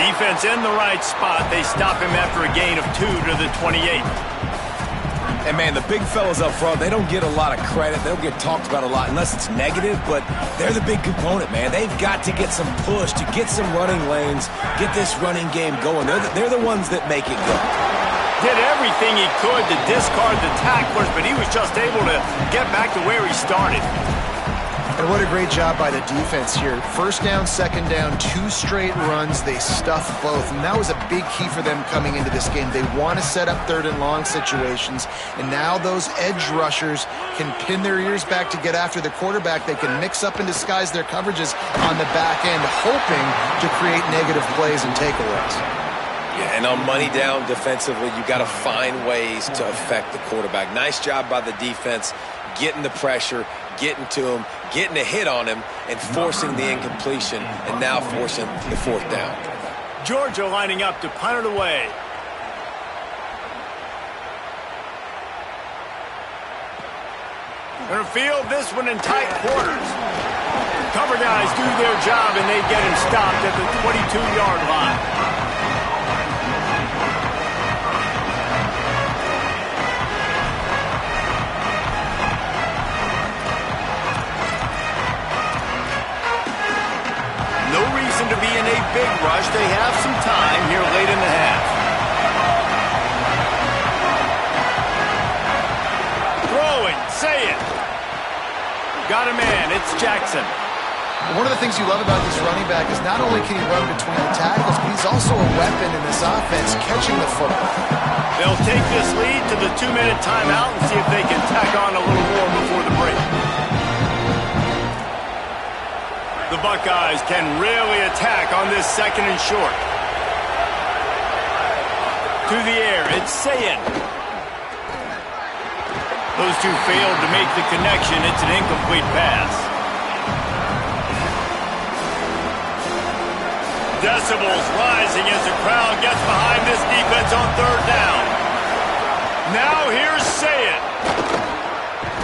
Defense in the right spot. They stop him after a gain of 2 to the 28. And, man, the big fellas up front, they don't get a lot of credit. They don't get talked about a lot unless it's negative, but they're the big component, man. They've got to get some push, to get some running lanes, get this running game going. They're the ones that make it go. Did everything he could to discard the tacklers, but he was just able to get back to where he started. And what a great job by the defense here. First down, second down, 2 straight runs. They stuffed both, and that was a big key for them coming into this game. They want to set up 3rd and long situations, and now those edge rushers can pin their ears back to get after the quarterback. They can mix up and disguise their coverages on the back end, hoping to create negative plays and takeaways. Yeah, and on money down defensively, you got to find ways to affect the quarterback. Nice job by the defense, getting the pressure, getting to him, getting a hit on him, and forcing the incompletion, and now forcing the 4th down. Georgia lining up to punt it away. Gonna field this one in tight quarters. Cover guys do their job, and they get him stopped at the 22-yard line. No reason to be in a big rush. They have some time here late in the half. Throwing, say it. Got a man, it's Jackson. One of the things you love about this running back is not only can he run between the tackles, but he's also a weapon in this offense, catching the football. They'll take this lead to the 2-minute timeout and see if they can tack on a little more before the break. The Buckeyes can really attack on this 2nd and short. To the air, it's Sayin. Those two failed to make the connection. It's an incomplete pass. Decibels rising as the crowd gets behind this defense on 3rd down. Now here's Sayin.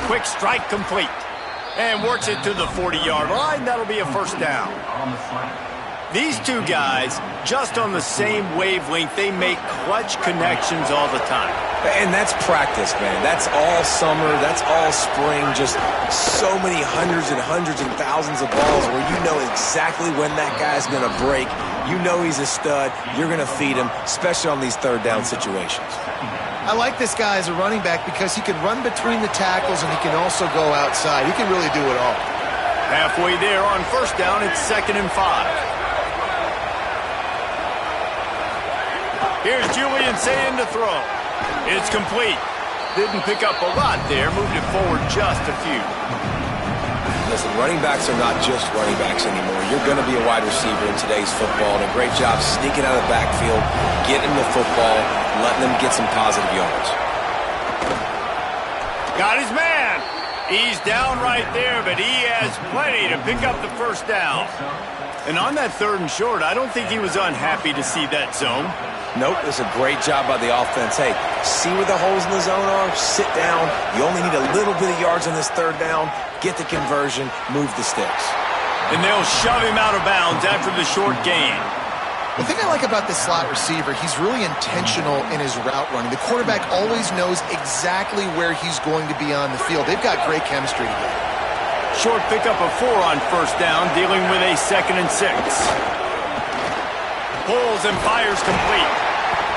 Quick strike complete. And works it to the 40-yard line. That'll be a 1st down. These two guys, just on the same wavelength, they make clutch connections all the time. And that's practice, man. That's all summer. That's all spring. Just so many hundreds and thousands of balls where you know exactly when that guy's going to break. You know he's a stud. You're going to feed him, especially on these 3rd down situations. I like this guy as a running back because he can run between the tackles and he can also go outside. He can really do it all. Halfway there on 1st down, it's 2nd and 5. Here's Julian Sayin to throw. It's complete. Didn't pick up a lot there, moved it forward just a few. Listen, running backs are not just running backs anymore. You're going to be a wide receiver in today's football, and a great job sneaking out of the backfield, getting the football, letting them get some positive yards. Got his man. He's down right there, but he has plenty to pick up the 1st down. And on that 3rd and short, I don't think he was unhappy to see that zone. Nope, it's a great job by the offense. Hey, see where the holes in the zone are? Sit down. You only need a little bit of yards on this 3rd down. Get the conversion, move the sticks. And they'll shove him out of bounds after the short gain. The thing I like about this slot receiver, he's really intentional in his route running. The quarterback always knows exactly where he's going to be on the field. They've got great chemistry together. Short pickup of 4 on 1st down, dealing with a 2nd and 6. Pulls and fires complete.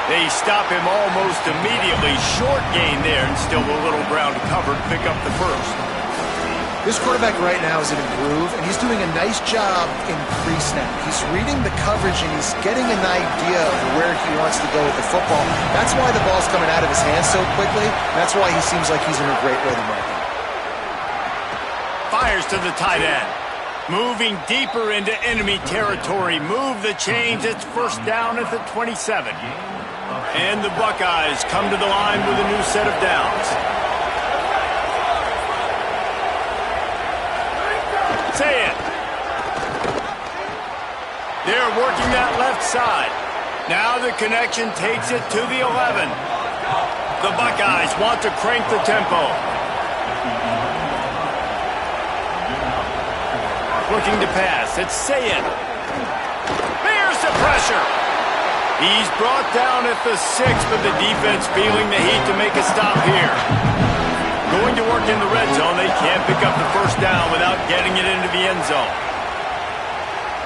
They stop him almost immediately. Short gain there, and still a little ground covered. Pick up the first. This quarterback right now is in a groove, and he's doing a nice job in pre-snap. He's reading the coverage, and he's getting an idea of where he wants to go with the football. That's why the ball's coming out of his hands so quickly. That's why he seems like he's in a great rhythm right now. Fires to the tight end. Moving deeper into enemy territory. Move the chains. It's first down at the 27. And the Buckeyes come to the line with a new set of downs. Say it. They're working that left side. Now the connection takes it to the 11. The Buckeyes want to crank the tempo. Looking to pass. It's Sayed. There's the pressure. He's brought down at the 6, but the defense feeling the heat to make a stop here. Going to work in the red zone. They can't pick up the first down without getting it into the end zone.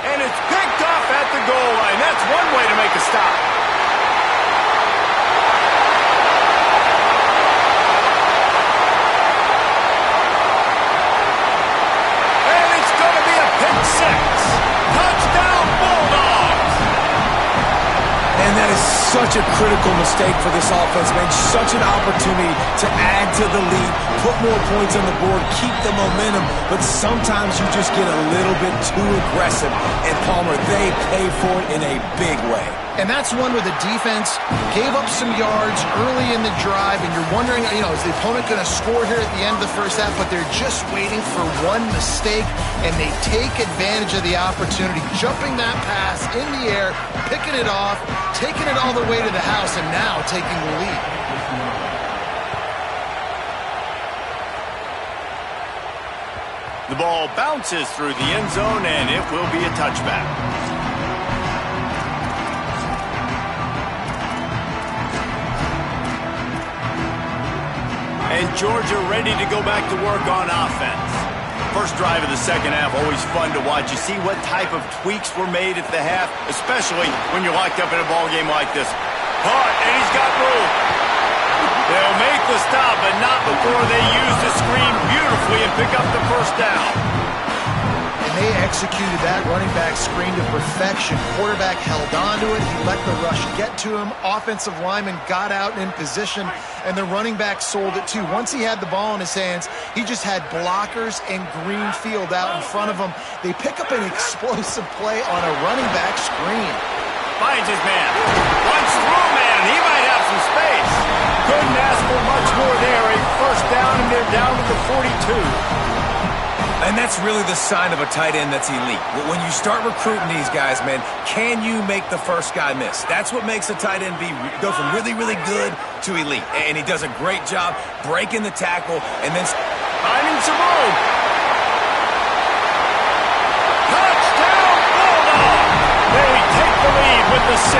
And it's picked off at the goal line. That's one way to make a stop. And it's going to be a pick 6. Touchdown Bulldogs. And that is such a critical mistake for this offense, man. Such an opportunity to add to the lead, put more points on the board, keep the momentum, but sometimes you just get a little bit too aggressive. And Palmer, they pay for it in a big way. And that's one where the defense gave up some yards early in the drive, and you're wondering, is the opponent going to score here at the end of the first half? But they're just waiting for one mistake, and they take advantage of the opportunity, jumping that pass in the air, picking it off, taking it all the way to the house, and now taking the lead. The ball bounces through the end zone, and it will be a touchback. And Georgia ready to go back to work on offense. First drive of the second half, always fun to watch. You see what type of tweaks were made at the half, especially when you're locked up in a ball game like this. Caught, and he's got room. They'll make the stop, but not before they use the screen beautifully and pick up the first down. And they executed that running back screen to perfection. Quarterback held on to it. He let the rush get to him. Offensive lineman got out in position, and the running back sold it too. Once he had the ball in his hands, he just had blockers and green field out in front of him. They pick up an explosive play on a running back screen. Finds his man. Runs through man. He might have some space. Couldn't ask for much more there. A first down, and they're down to the 42. And that's really the sign of a tight end that's elite. When you start recruiting these guys, man, can you make the first guy miss? That's what makes a tight end go from really, really good to elite. And he does a great job breaking the tackle and then finding some room. Touchdown Bulldogs! They take the lead with the 6.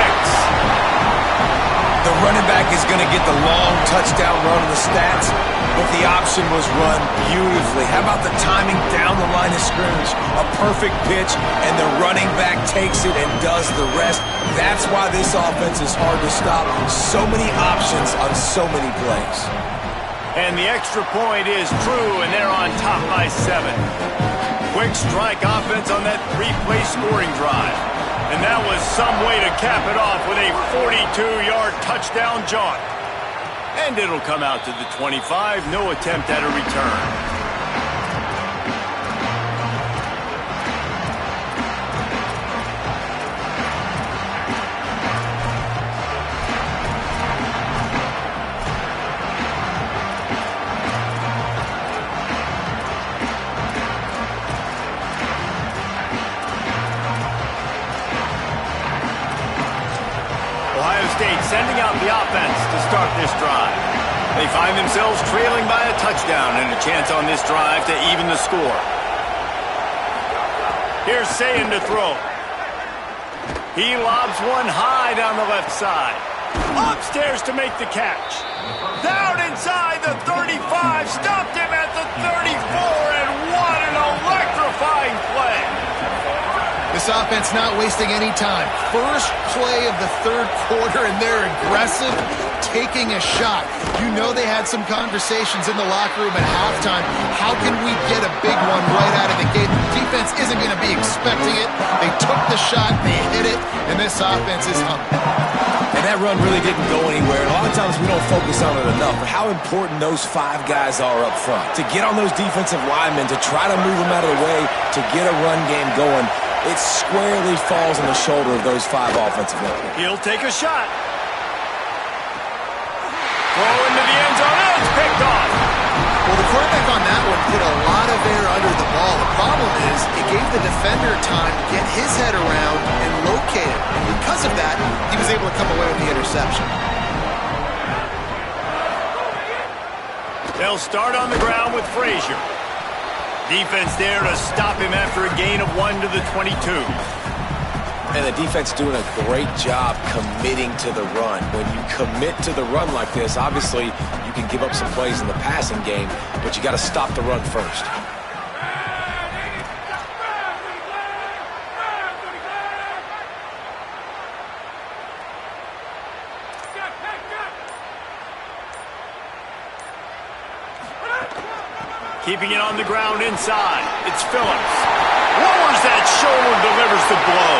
The running back is going to get the long touchdown run of the stats, but the option was run beautifully. How about the timing down the line of scrimmage? A perfect pitch, and the running back takes it and does the rest. That's why this offense is hard to stop. So many options on so many plays. And the extra point is true, and they're on top by 7. Quick strike offense on that 3-play scoring drive. And that was some way to cap it off with a 42-yard touchdown jaunt. And it'll come out to the 25. No attempt at a return. Sending out the offense to start this drive. They find themselves trailing by a touchdown and a chance on this drive to even the score. Here's Sayin to throw. He lobs one high down the left side. Upstairs to make the catch. Down inside the 35. Stopped him at the 34, and what an electrifying play. The This offense not wasting any time. First play of the third quarter, and they're aggressive, taking a shot. You know they had some conversations in the locker room at halftime. How can we get a big one right out of the gate? The defense isn't going to be expecting it. They took the shot, they hit it, and this offense is hungry. And that run really didn't go anywhere. And a lot of times we don't focus on it enough, but how important those 5 guys are up front. To get on those defensive linemen, to try to move them out of the way, to get a run game going, it squarely falls on the shoulder of those 5 offensive linemen. He'll take a shot. Throw into the end zone. Oh, it's picked off. Well, the quarterback on that one put a lot of air under the ball. The problem is it gave the defender time to get his head around and locate it. And because of that, he was able to come away with the interception. They'll start on the ground with Frazier. Defense there to stop him after a gain of 1 to the 22. And the defense doing a great job committing to the run. When you commit to the run like this, obviously you can give up some plays in the passing game, but you got to stop the run first. Keeping it on the ground inside. It's Phillips. Lowers that shoulder, delivers the blow.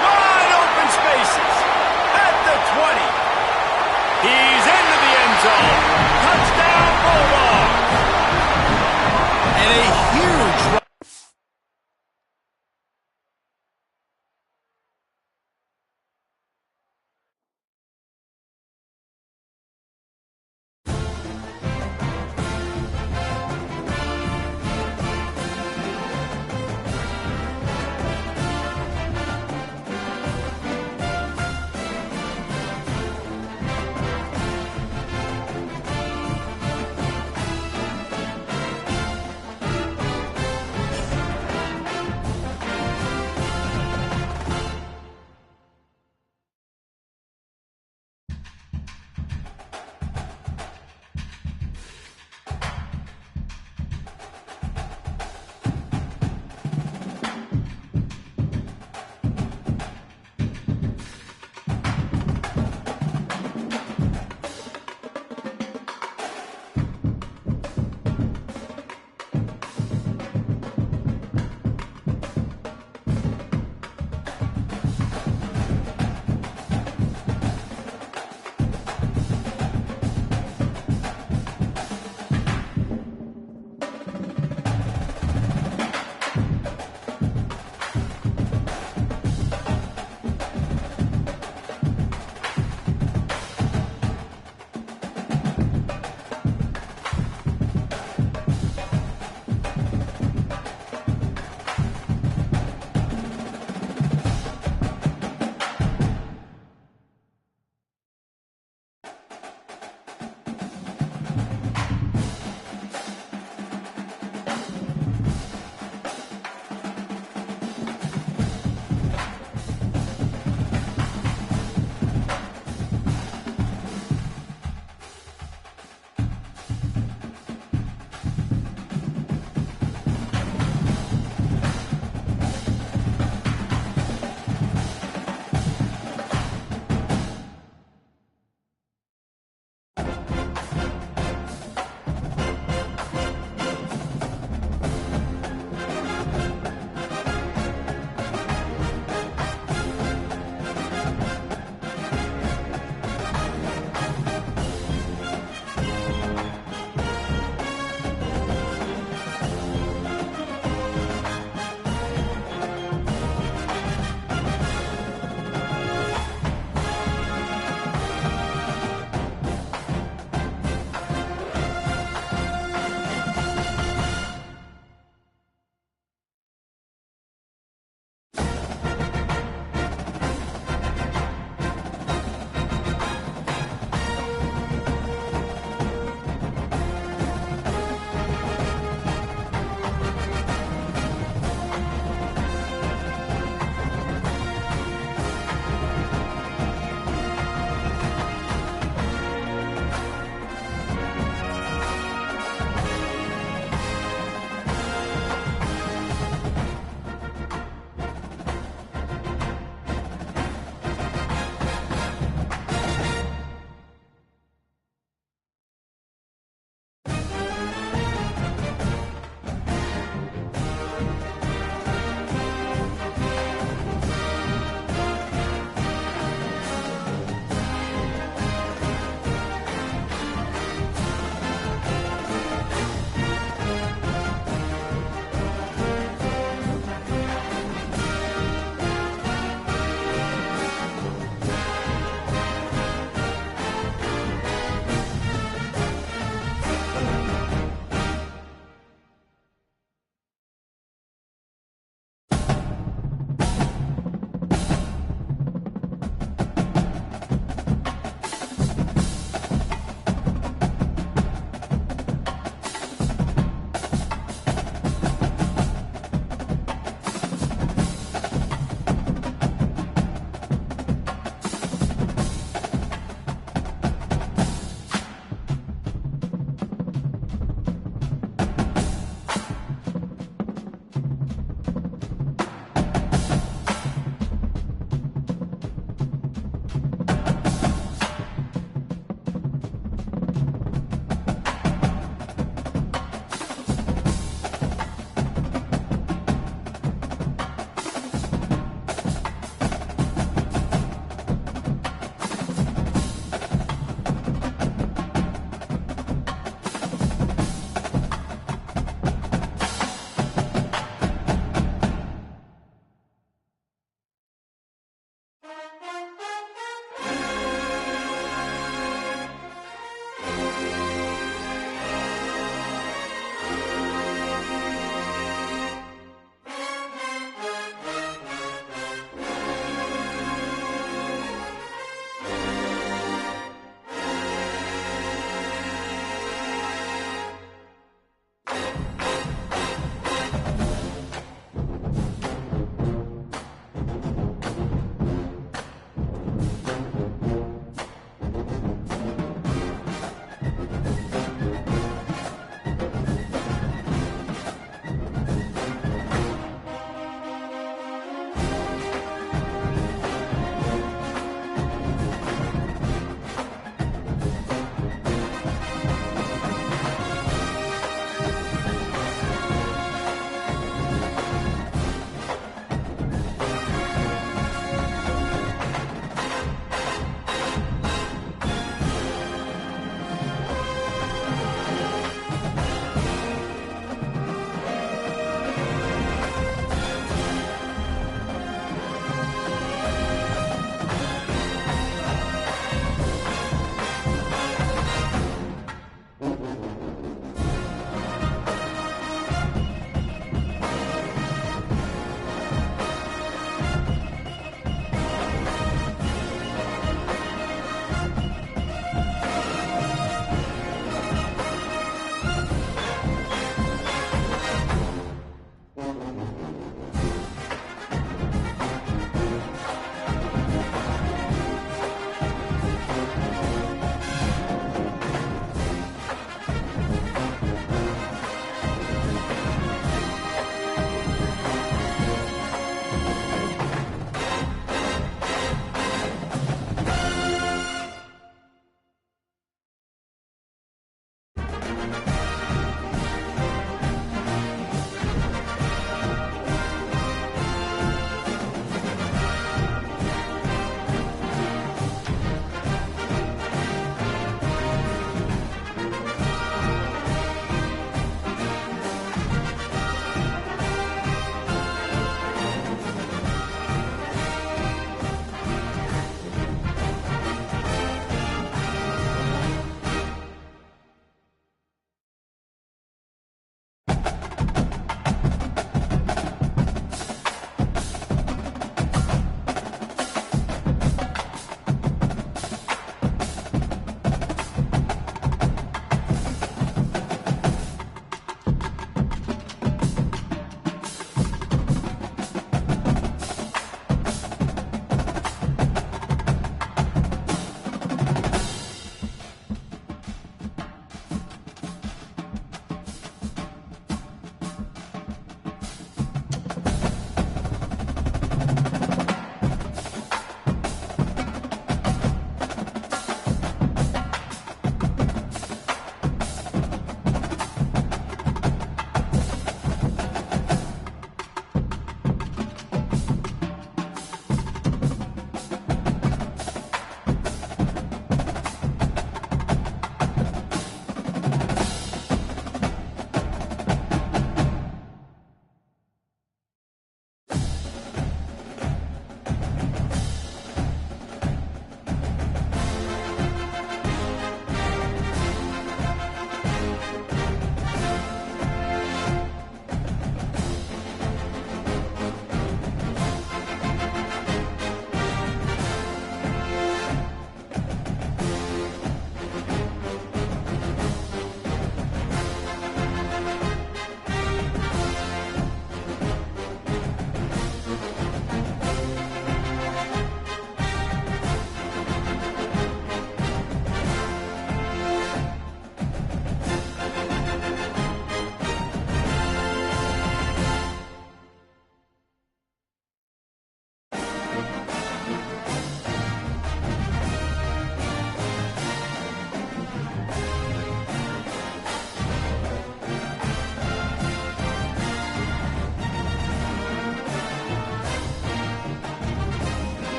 Wide open spaces. At the 20. He's into the end zone. Touchdown, Bulldogs. And a huge run.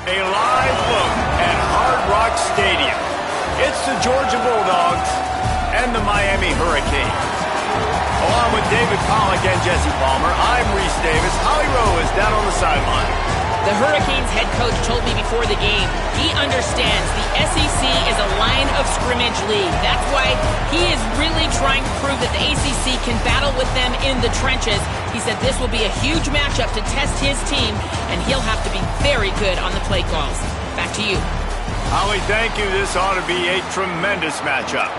A live look at Hard Rock Stadium. It's the Georgia Bulldogs and the Miami Hurricanes. Along with David Pollack and Jesse Palmer, I'm Reese Davis. Holly Rowe is down on the sideline. The Hurricanes head coach told me before the game he understands the SEC is a line of scrimmage league. That's why he is really trying to prove that the ACC can battle with them in the trenches. He said this will be a huge matchup to test his team, and he'll have to be very good on the play calls. Back to you. Holly, thank you. This ought to be a tremendous matchup.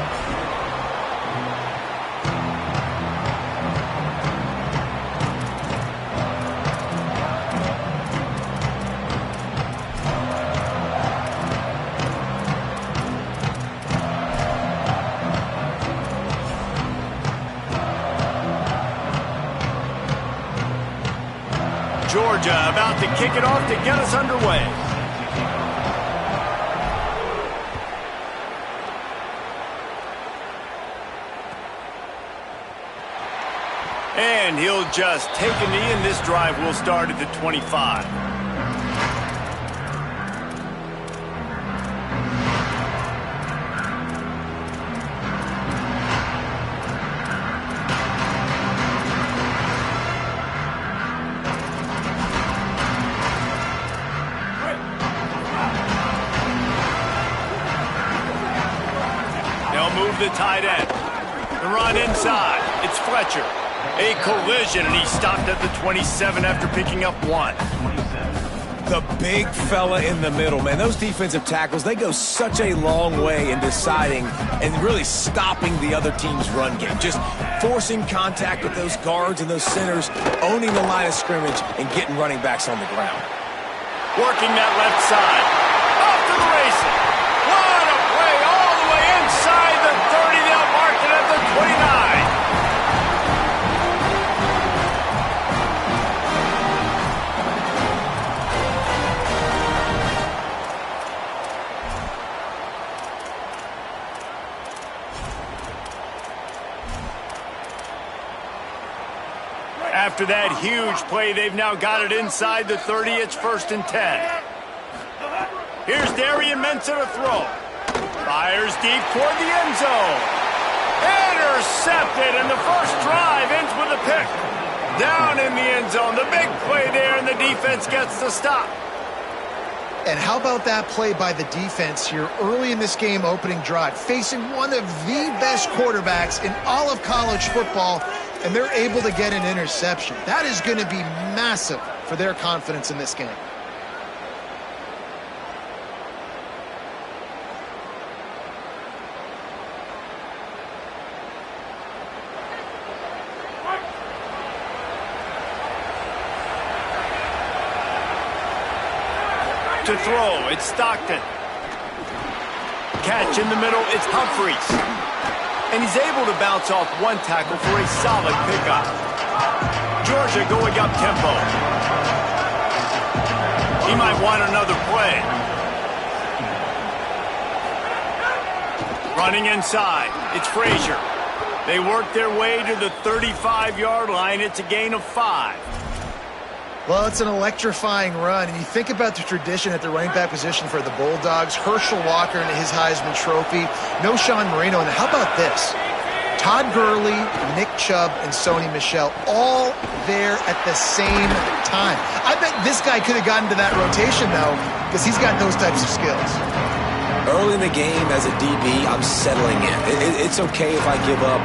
Georgia about to kick it off to get us underway. And he'll just take a knee, and this drive will start at the 25. Move the tight end. The run inside. It's Fletcher. A collision, and he stopped at the 27 after picking up 1. The big fella in the middle, man. Those defensive tackles, they go such a long way in deciding and really stopping the other team's run game. Just forcing contact with those guards and those centers, owning the line of scrimmage, and getting running backs on the ground. Working that left side. Off to the races. What a play all the way inside the 30. They'll mark it at the 29. After that huge play, they've now got it inside the 30. It's 1st and 10. Here's Darian Mensah to throw. Fires deep toward the end zone. Intercepted, and the first drive ends with a pick. Down in the end zone. The big play there, and the defense gets the stop. And how about that play by the defense here early in this game opening drive, facing one of the best quarterbacks in all of college football, and they're able to get an interception. That is going to be massive for their confidence in this game. To throw, it's Stockton. Catch in the middle, it's Humphreys. And he's able to bounce off one tackle for a solid pickup. Georgia going up tempo. He might want another play. Running inside, it's Frazier. They work their way to the 35-yard line. It's a gain of 5. Well, it's an electrifying run, and you think about the tradition at the running back position for the Bulldogs. Herschel Walker and his Heisman Trophy. No Sean Marino. And how about this? Todd Gurley, Nick Chubb, and Sony Michel all there at the same time. I bet this guy could have gotten to that rotation, though, because he's got those types of skills. Early in the game as a DB, I'm settling in. It's okay if I give up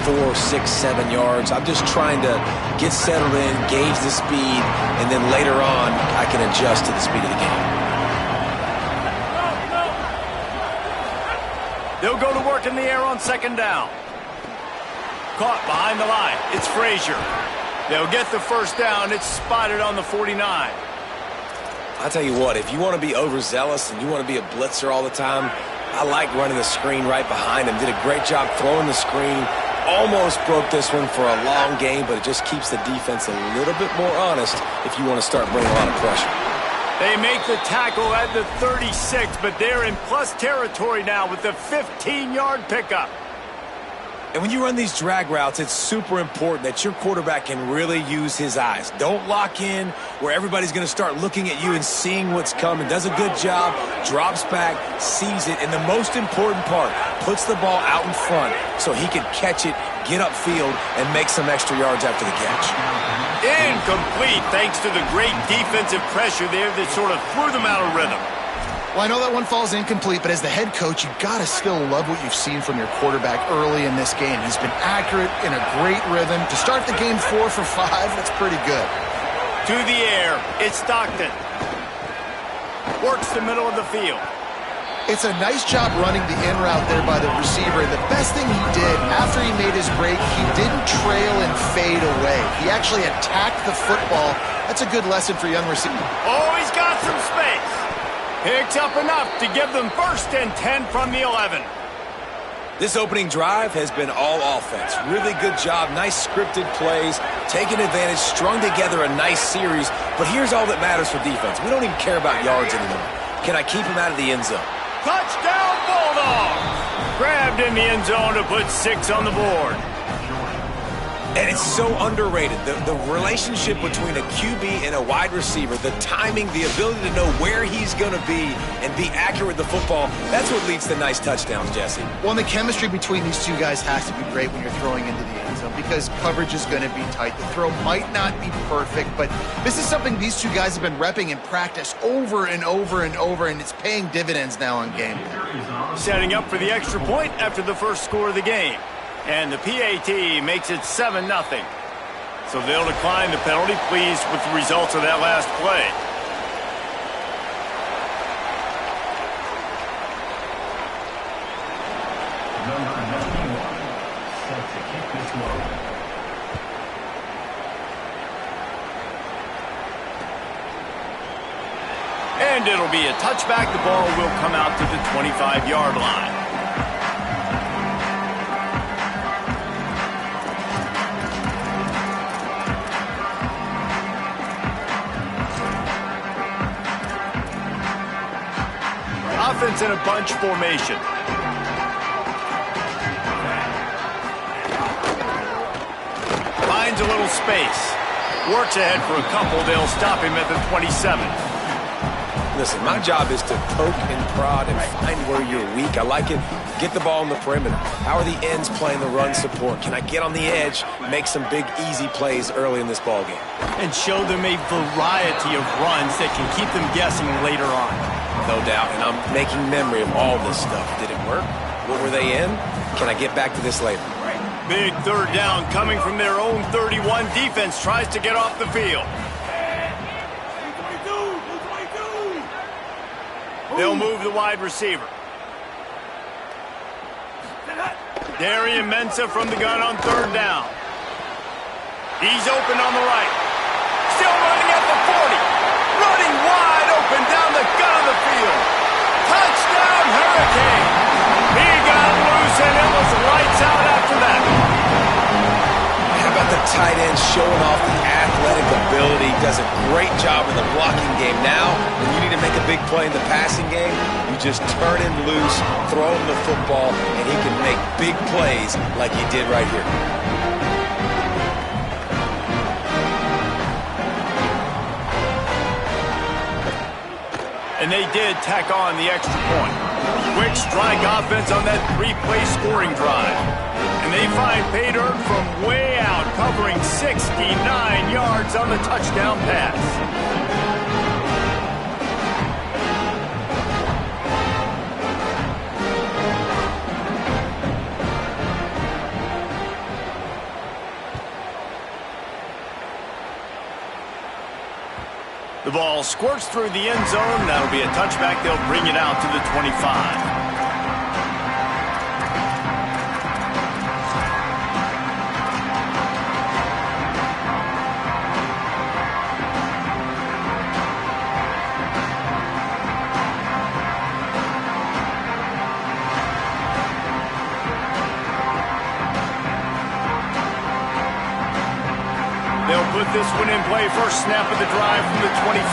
4, 6, 7 yards. I'm just trying to get settled in, gauge the speed, and then later on I can adjust to the speed of the game. They'll go to work in the air on second down. Caught behind the line. It's Frazier. They'll get the first down. It's spotted on the 49. I'll tell you what, if you want to be overzealous and you want to be a blitzer all the time, I like running the screen right behind him. Did a great job throwing the screen. Almost broke this one for a long game, but it just keeps the defense a little bit more honest if you want to start bringing a lot of pressure. They make the tackle at the 36, but they're in plus territory now with the 15-yard pickup. And when you run these drag routes, it's super important that your quarterback can really use his eyes. Don't lock in where everybody's going to start looking at you and seeing what's coming. Does a good job, drops back, sees it, and the most important part, puts the ball out in front so he can catch it, get upfield, and make some extra yards after the catch. Incomplete thanks to the great defensive pressure there that sort of threw them out of rhythm. Well, I know that one falls incomplete, but as the head coach, you've got to still love what you've seen from your quarterback early in this game. He's been accurate, in a great rhythm. To start the game 4 for 5, that's pretty good. To the air, it's Stockton. Works the middle of the field. It's a nice job running the in route there by the receiver. And the best thing he did after he made his break, he didn't trail and fade away. He actually attacked the football. That's a good lesson for young receivers. Oh, he's got some space. Picks up enough to give them first and 10 from the 11. This opening drive has been all offense. Really good job, nice scripted plays, taking advantage, strung together a nice series. But here's all that matters for defense. We don't even care about yards anymore. Can I keep him out of the end zone? Touchdown, Bulldogs! Grabbed in the end zone to put 6 on the board. And it's so underrated. The relationship between a QB and a wide receiver, the timing, the ability to know where he's going to be and be accurate with the football, that's what leads to nice touchdowns, Jesse. Well, and the chemistry between these two guys has to be great when you're throwing into the end zone because coverage is going to be tight. The throw might not be perfect, but this is something these two guys have been repping in practice over and over and over, and it's paying dividends now on game. Setting up for the extra point after the first score of the game. And the PAT makes it 7-0. So they'll decline the penalty, pleased with the results of that last play. And it'll be a touchback. The ball will come out to the 25-yard line. Offense in a bunch formation. Finds a little space. Works ahead for a couple. They'll stop him at the 27. Listen, my job is to poke and prod and find where you're weak. I like it. Get the ball on the perimeter. How are the ends playing the run support? Can I get on the edge, make some big, easy plays early in this ballgame? And show them a variety of runs that can keep them guessing later on. No doubt, and I'm making memory of all this stuff. Did it work? What were they in? Can I get back to this later? Big third down coming from their own 31. Defense tries to get off the field. They'll move the wide receiver. Darian Mensah from the gun on third down. He's open on the right. Still running at the 40. Running wide open down the gut of the field. Touchdown, Hurricane. He got loose and it was lights out after that. How about the tight end showing off the athletic ability? Does a great job in the blocking game. Now, when you need to make a big play in the passing game, you just turn him loose, throw him the football, and he can make big plays like he did right here. And they did tack on the extra point. Quick strike offense on that 3-play scoring drive. And they find pay dirt from way out, covering 69 yards on the touchdown pass. The ball squirts through the end zone. That'll be a touchback. They'll bring it out to the 25. They'll put this one in play. First snap of the drive from the 25.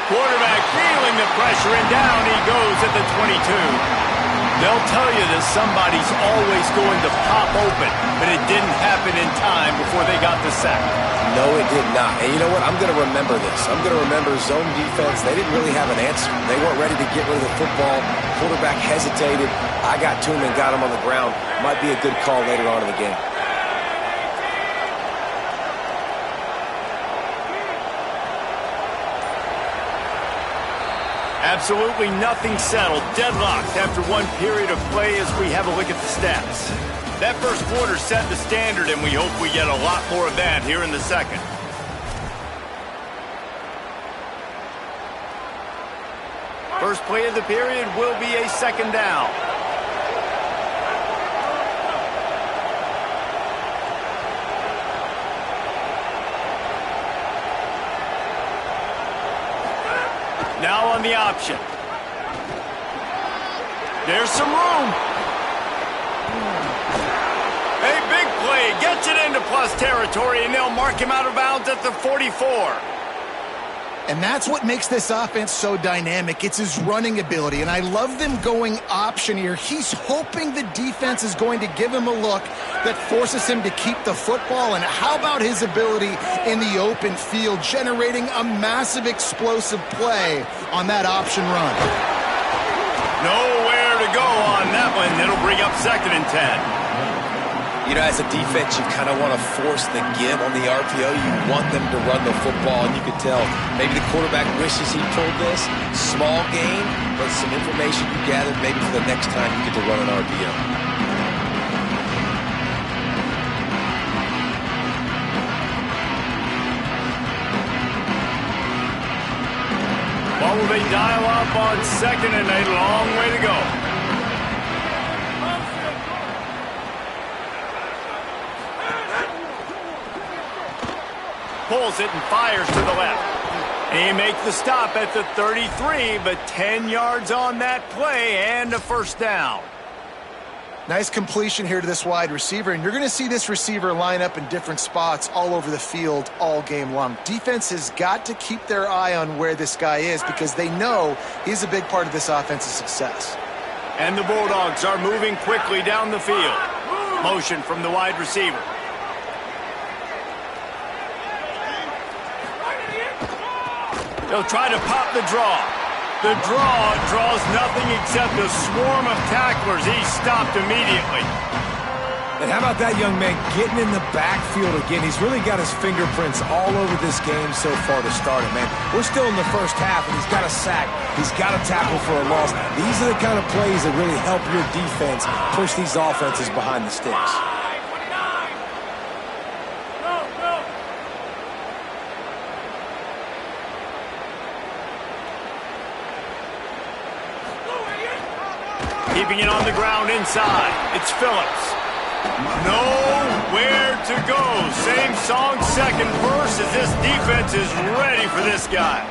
Quarterback feeling the pressure, and down he goes at the 22. They'll tell you that somebody's always going to pop open, but it didn't happen in time before they got the sack. No, it did not. And you know what? I'm going to remember this. I'm going to remember zone defense. They didn't really have an answer. They weren't ready to get rid of the football. Quarterback hesitated. I got to him and got him on the ground. Might be a good call later on in the game. Absolutely nothing settled. Deadlocked after one period of play as we have a look at the stats. That first quarter set the standard, and we hope we get a lot more of that here in the second. First play of the period will be a second down. Now on the option. There's some room. A big play. Gets it into plus territory, and they'll mark him out of bounds at the 44. And that's what makes this offense so dynamic. It's his running ability, and I love them going option here. He's hoping the defense is going to give him a look that forces him to keep the football. And how about his ability in the open field, generating a massive explosive play on that option run? Nowhere to go on that one. It'll bring up 2nd and 10. You know, as a defense, you kind of want to force the give on the RPO. You want them to run the football, and you could tell maybe the quarterback wishes he pulled this. Small gain, but some information you gathered maybe for the next time you get to run an RPO. Well, will they dial up on 2nd and a long way to go? Pulls it and fires to the left. He makes the stop at the 33, but 10 yards on that play and a first down. Nice completion here to this wide receiver, and you're going to see this receiver line up in different spots all over the field all game long. Defense has got to keep their eye on where this guy is because they know he's a big part of this offense's success. And the Bulldogs are moving quickly down the field. Motion from the wide receiver. They'll try to pop the draw. The draw draws nothing except a swarm of tacklers. He's stopped immediately. And how about that young man getting in the backfield again? He's really got his fingerprints all over this game so far to start it, man. We're still in the first half, and he's got a sack. He's got a tackle for a loss. These are the kind of plays that really help your defense push these offenses behind the sticks. Keeping it on the ground inside. It's Phillips. Nowhere to go. Same song, second verse, as this defense is ready for this guy.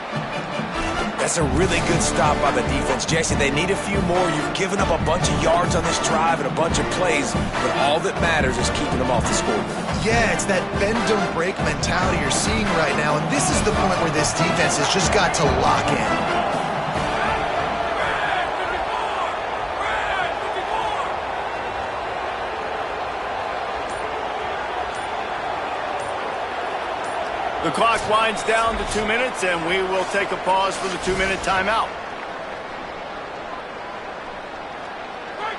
That's a really good stop by the defense. Jesse, they need a few more. You've given up a bunch of yards on this drive and a bunch of plays, but all that matters is keeping them off the scoreboard. Yeah, it's that bend, don't break mentality you're seeing right now, and this is the point where this defense has just got to lock in. The clock winds down to 2 minutes, and we will take a pause for the 2-minute timeout.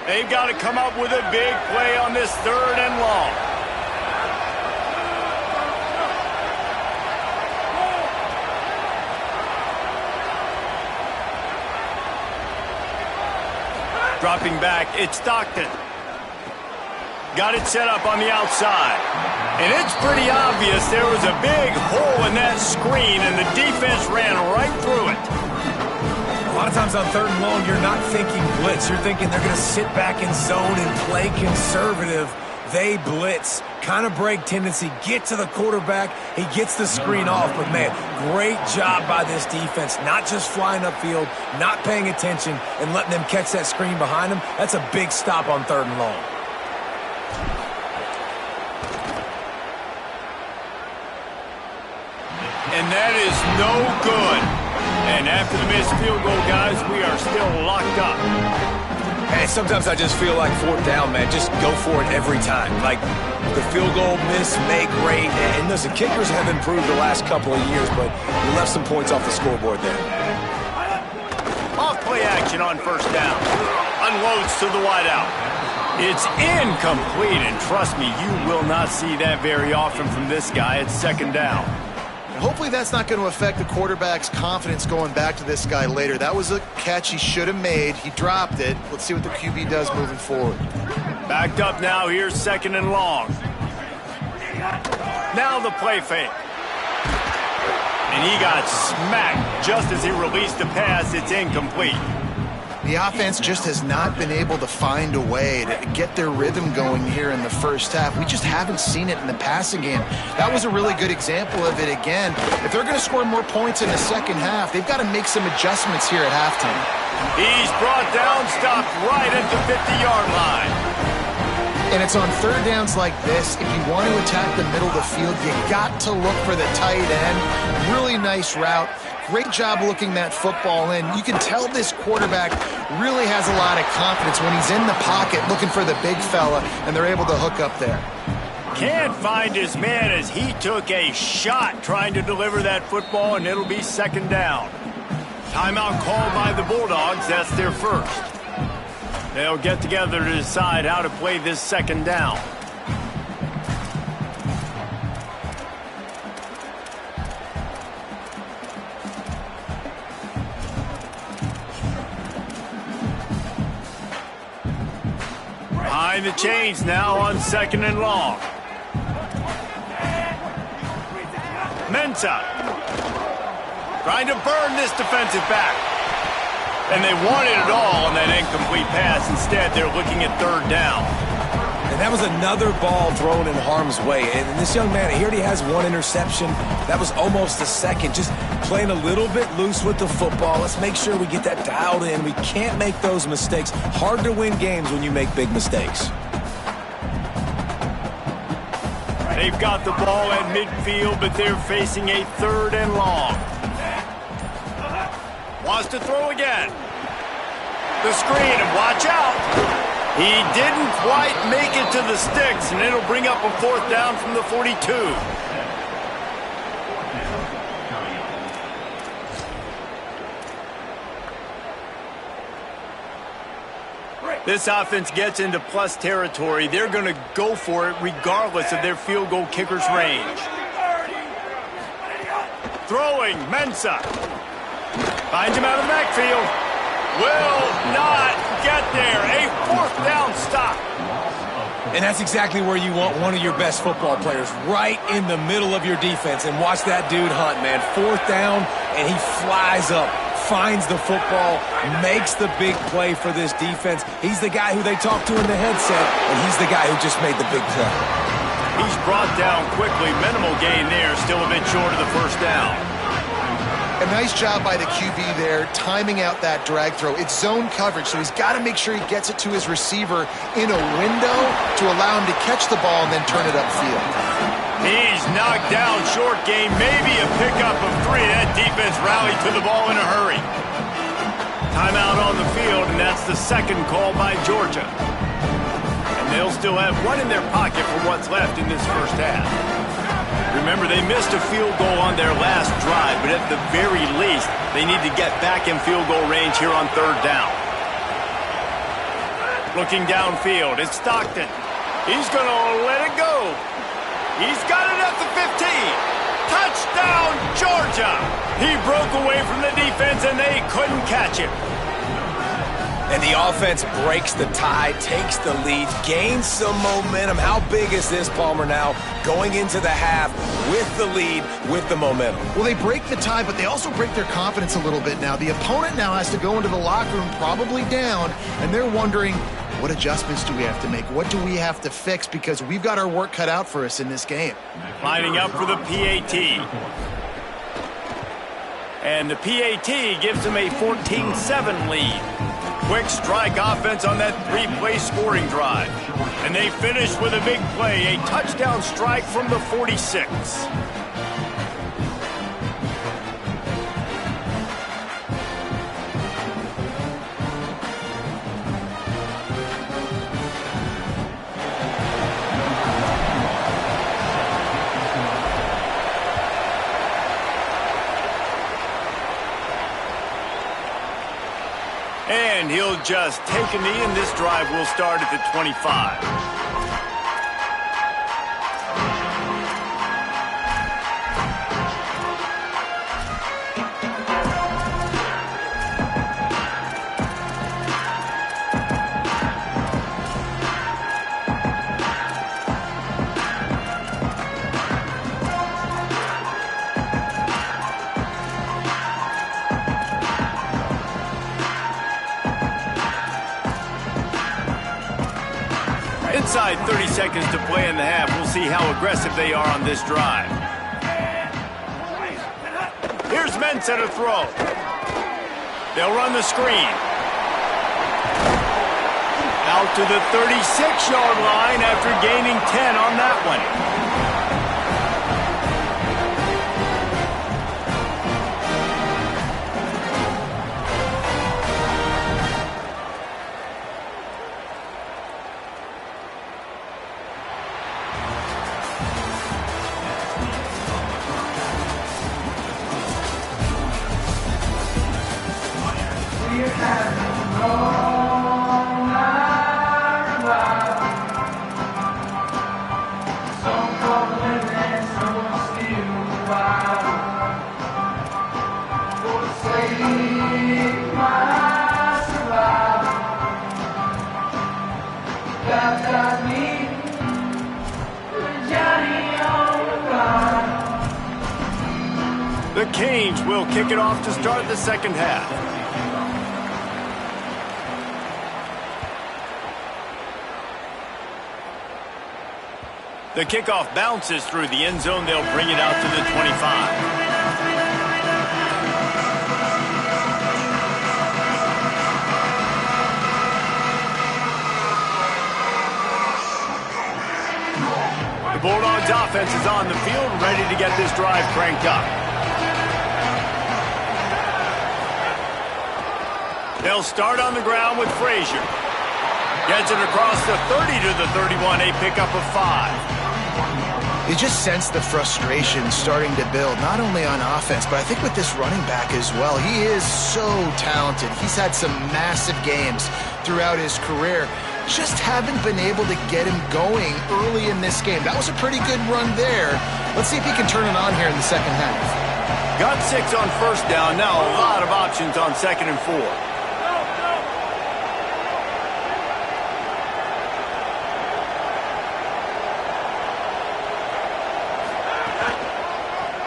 They've got to come up with a big play on this 3rd and long. Dropping back, it's Stockton. Got it set up on the outside. And it's pretty obvious there was a big hole in that screen, and the defense ran right through it. A lot of times on 3rd and long, you're not thinking blitz. You're thinking they're going to sit back in zone and play conservative. They blitz, kind of break tendency, get to the quarterback. He gets the screen off. But, man, great job by this defense. Not just flying upfield, not paying attention, and letting them catch that screen behind them. That's a big stop on 3rd and long. And that is no good. And after the missed field goal, guys, we are still locked up. Hey, sometimes I just feel like 4th down, man. Just go for it every time. Like the field goal miss, make rate. And listen, kickers have improved the last couple of years, but you left some points off the scoreboard there. Off play action on 1st down. Unloads to the wideout. It's incomplete, and trust me, you will not see that very often from this guy. It's 2nd down. Hopefully that's not going to affect the quarterback's confidence going back to this guy later. That was a catch he should have made. He dropped it. Let's see what the QB does moving forward. Backed up now. Here's 2nd and long. Now the play fake. And he got smacked just as he released the pass. It's incomplete. The offense just has not been able to find a way to get their rhythm going here in the 1st half. We just haven't seen it in the passing game. That was a really good example of it again. If they're going to score more points in the 2nd half, they've got to make some adjustments here at halftime. He's brought down, stopped right at the 50-yard line. And it's on 3rd downs like this. If you want to attack the middle of the field, you got to look for the tight end. Really nice route. Great job looking that football in. You can tell this quarterback really has a lot of confidence when he's in the pocket looking for the big fella, and they're able to hook up there. Can't find his man as he took a shot trying to deliver that football, and it'll be 2nd down. Timeout called by the Bulldogs. That's their 1st. They'll get together to decide how to play this 2nd down. Behind the chains now on 2nd and long. Mensah trying to burn this defensive back. And they wanted it all on that incomplete pass. Instead, they're looking at 3rd down. And that was another ball thrown in harm's way. And this young man, he already has 1 interception. That was almost a 2nd. Just playing a little bit loose with the football. Let's make sure we get that dialed in. We can't make those mistakes. Hard to win games when you make big mistakes. They've got the ball at midfield, but they're facing a 3rd and long. Wants to throw again. The screen, and watch out. He didn't quite make it to the sticks, and it'll bring up a 4th down from the 42. This offense gets into plus territory. They're going to go for it regardless of their field goal kicker's range. Throwing, Mensah. Finds him out of the backfield. Will not get there. A 4th down stop. And that's exactly where you want one of your best football players, right in the middle of your defense. And watch that dude hunt, man. 4th down, and he flies up, finds the football, makes the big play for this defense. He's the guy who they talk to in the headset, and he's the guy who just made the big play. He's brought down quickly. Minimal gain there, still a bit short of the 1st down. A nice job by the QB there, timing out that drag throw. It's zone coverage, so he's got to make sure he gets it to his receiver in a window to allow him to catch the ball and then turn it upfield. He's knocked down, short game, maybe a pickup of 3. That defense rallied to the ball in a hurry. Timeout on the field, and that's the 2nd call by Georgia. And they'll still have 1 in their pocket for what's left in this 1st half. Remember, they missed a field goal on their last drive, but at the very least, they need to get back in field goal range here on 3rd down. Looking downfield, it's Stockton. He's going to let it go. He's got it at the 15. Touchdown, Georgia! He broke away from the defense, and they couldn't catch him. And the offense breaks the tie, takes the lead, gains some momentum. How big is this, Palmer, now going into the half with the lead, with the momentum? Well, they break the tie, but they also break their confidence a little bit now. The opponent now has to go into the locker room probably down, and they're wondering, what adjustments do we have to make? What do we have to fix? Because we've got our work cut out for us in this game. Lining up for the PAT. And the PAT gives them a 14-7 lead. Quick strike offense on that three-play scoring drive. And they finish with a big play, a touchdown strike from the 46. And he'll just take a knee, and this drive will start at the 25. Inside 30 seconds to play in the half. We'll see how aggressive they are on this drive. Here's Mensah to throw. They'll run the screen. Out to the 36-yard line after gaining 10 on that one. The Canes will kick it off to start the second half. The kickoff bounces through the end zone. They'll bring it out to the 25. The Bulldogs offense is on the field, ready to get this drive cranked up. They'll start on the ground with Frazier. Gets it across the 30 to the 31, a pickup of 5. You just sense the frustration starting to build, not only on offense, but I think with this running back as well. He is so talented. He's had some massive games throughout his career. Just haven't been able to get him going early in this game. That was a pretty good run there. Let's see if he can turn it on here in the second half. Got 6 on first down. Now a lot of options on second and 4.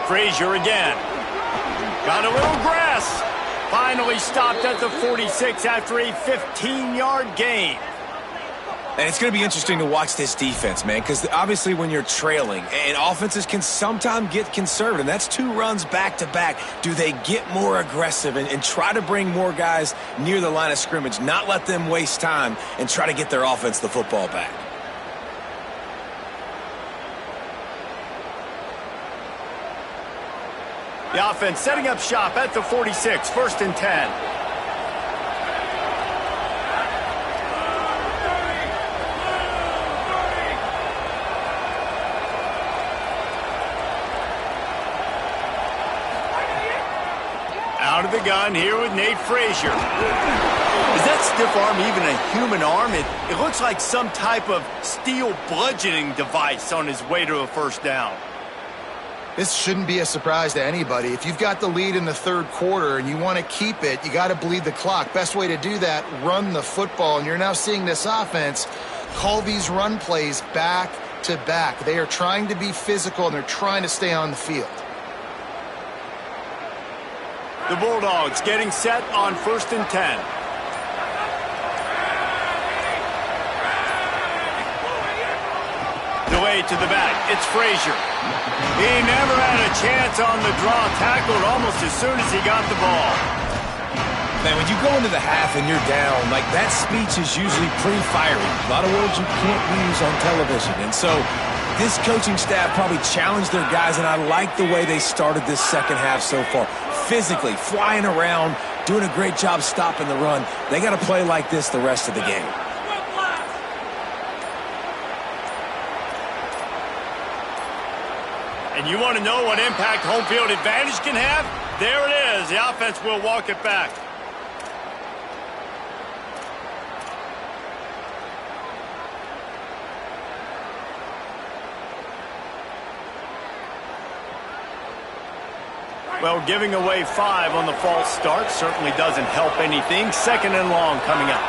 Frazier again. Got a little grass. Finally stopped at the 46 after a 15-yard gain. And it's going to be interesting to watch this defense, man, because obviously when you're trailing, and offenses can sometimes get conservative, and that's 2 runs back-to-back. Do they get more aggressive and try to bring more guys near the line of scrimmage, not let them waste time, and try to get their offense the football back? The offense setting up shop at the 46, 1st and 10. Out of the gun here with Nate Frazier. Is that stiff arm even a human arm? It looks like some type of steel bludgeoning device on his way to a first down. This shouldn't be a surprise to anybody. If you've got the lead in the third quarter and you want to keep it, you got to bleed the clock. Best way to do that, run the football. And you're now seeing this offense call these run plays back to back. They are trying to be physical, and they're trying to stay on the field. The Bulldogs getting set on 1st and 10. Away to the back. It's Frazier. He never had a chance on the draw. Tackled almost as soon as he got the ball. Man, when you go into the half and you're down, like that speech is usually pretty fiery. A lot of words you can't use on television. And so this coaching staff probably challenged their guys, and I like the way they started this second half so far. Physically, flying around, doing a great job stopping the run. They got to play like this the rest of the game. And you want to know what impact home field advantage can have? There it is. The offense will walk it back. Well, giving away 5 on the false start certainly doesn't help anything. 2nd and long coming up.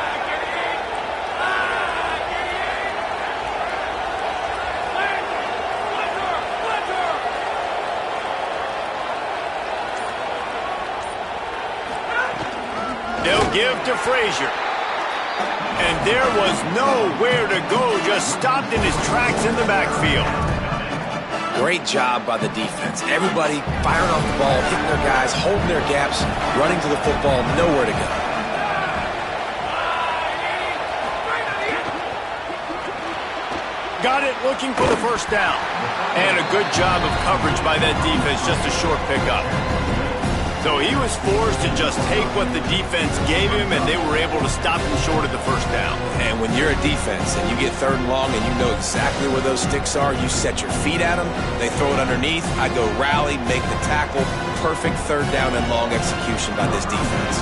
They'll give to Frazier. And there was nowhere to go, just stopped in his tracks in the backfield. Great job by the defense. Everybody firing off the ball, hitting their guys, holding their gaps, running to the football, nowhere to go. Got it, looking for the first down. And a good job of coverage by that defense, just a short pickup. So he was forced to just take what the defense gave him, and they were able to stop him short of the first down. And when you're a defense and you get 3rd and long and you know exactly where those sticks are, you set your feet at them, they throw it underneath, I go rally, make the tackle. Perfect 3rd down and long execution by this defense.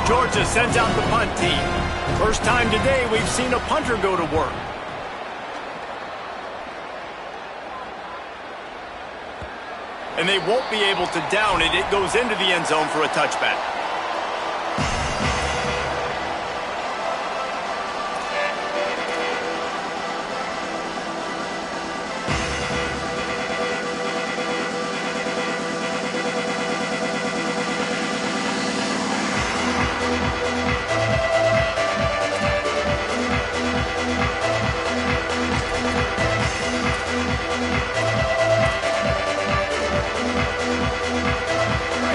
Georgia sends out the punt team. First time today we've seen a punter go to work. And they won't be able to down it. It goes into the end zone for a touchback.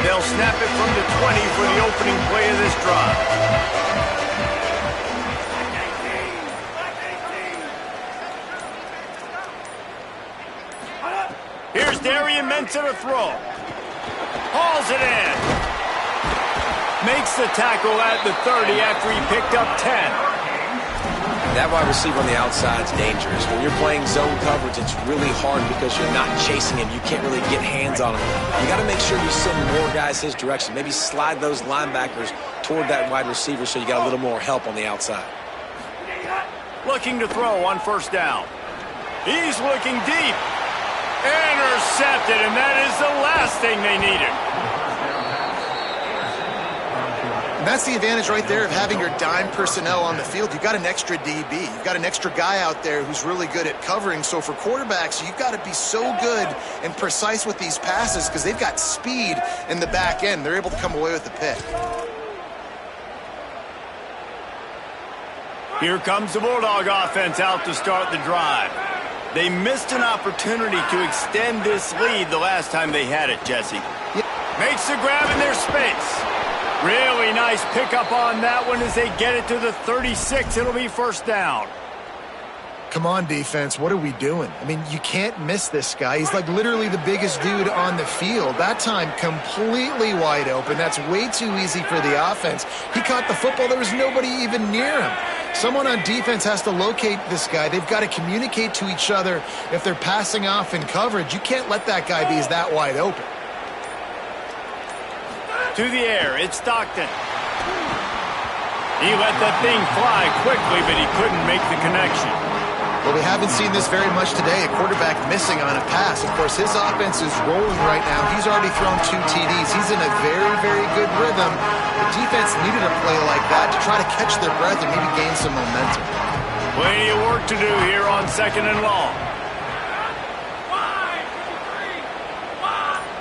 They'll snap it from the 20 for the opening play of this drive. Here's Darian Mensah to throw. Hauls it in. Makes the tackle at the 30 after he picked up 10. That wide receiver on the outside is dangerous. When you're playing zone coverage, it's really hard because you're not chasing him. You can't really get hands on him. You got to make sure you send more guys his direction. Maybe slide those linebackers toward that wide receiver so you got a little more help on the outside. Looking to throw on first down. He's looking deep. Intercepted, and that is the last thing they needed. And that's the advantage right there of having your dime personnel on the field. You've got an extra DB. You've got an extra guy out there who's really good at covering. So for quarterbacks, you've got to be so good and precise with these passes because they've got speed in the back end. They're able to come away with the pick. Here comes the Bulldog offense out to start the drive. They missed an opportunity to extend this lead the last time they had it, Jesse. Makes the grab in their space. Really nice pickup on that one as they get it to the 36. It'll be first down. Come on, defense. What are we doing? I mean, you can't miss this guy. He's like literally the biggest dude on the field. That time, completely wide open. That's way too easy for the offense. He caught the football. There was nobody even near him. Someone on defense has to locate this guy. They've got to communicate to each other if they're passing off in coverage. You can't let that guy be that wide open. To the air, it's Stockton. He let that thing fly quickly, but he couldn't make the connection. Well, we haven't seen this very much today. A quarterback missing on a pass. Of course, his offense is rolling right now. He's already thrown 2 TDs. He's in a very, very good rhythm. The defense needed a play like that to try to catch their breath and maybe gain some momentum. Plenty of work to do here on 2nd and long.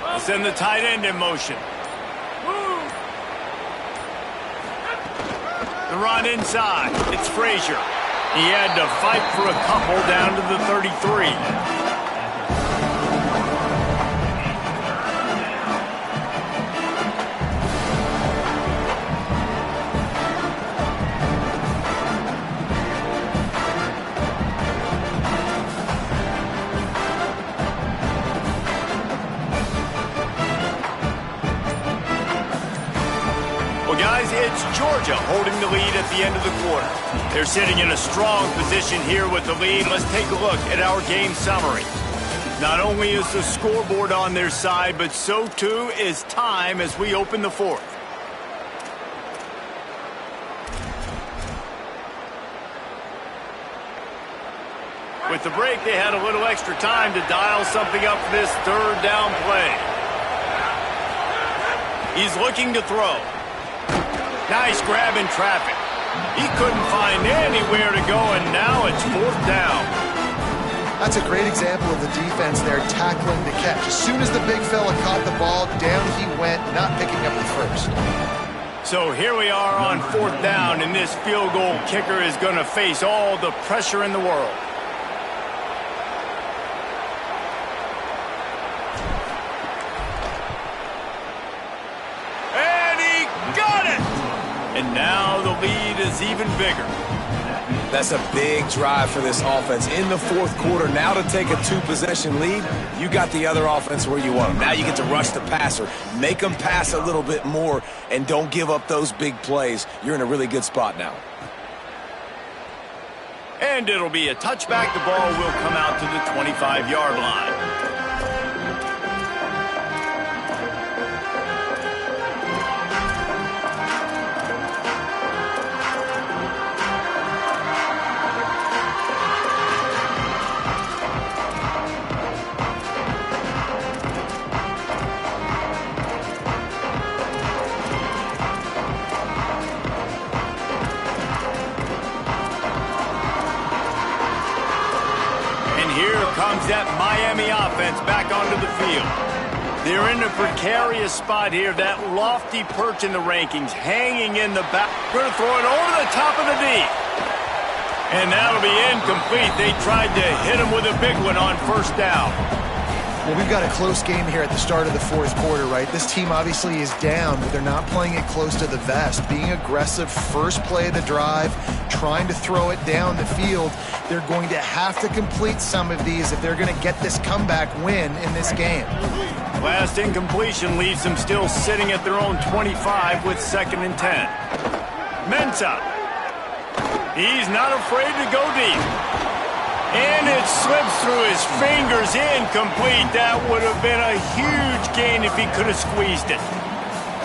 Let's send the tight end in motion. The run inside. It's Frazier. He had to fight for a couple down to the 33. Guys, it's Georgia holding the lead at the end of the quarter. They're sitting in a strong position here with the lead. Let's take a look at our game summary. Not only is the scoreboard on their side, but so too is time as we open the 4th. With the break, they had a little extra time to dial something up for this 3rd down play. He's looking to throw. Nice grab in traffic. He couldn't find anywhere to go, and now it's 4th down. That's a great example of the defense there tackling the catch. As soon as the big fella caught the ball, down he went, not picking up the first. So here we are on 4th down, and this field goal kicker is going to face all the pressure in the world. And now the lead is even bigger. That's a big drive for this offense. In the 4th quarter, now to take a 2-possession lead, you got the other offense where you want them. Now you get to rush the passer, make them pass a little bit more, and don't give up those big plays. You're in a really good spot now. And it'll be a touchback. The ball will come out to the 25-yard line. Comes that Miami offense back onto the field. They're in a precarious spot here. That lofty perch in the rankings, hanging in the back. Going to throw it over the top of the D. And that'll be incomplete. They tried to hit him with a big one on 1st down. Well, we've got a close game here at the start of the 4th quarter, right? This team obviously is down, but they're not playing it close to the vest. Being aggressive, first play of the drive, trying to throw it down the field. They're going to have to complete some of these if they're going to get this comeback win in this game. Last incompletion leaves them still sitting at their own 25 with 2nd and 10. Mensah. He's not afraid to go deep. And it slips through his fingers, incomplete. That would have been a huge gain if he could have squeezed it.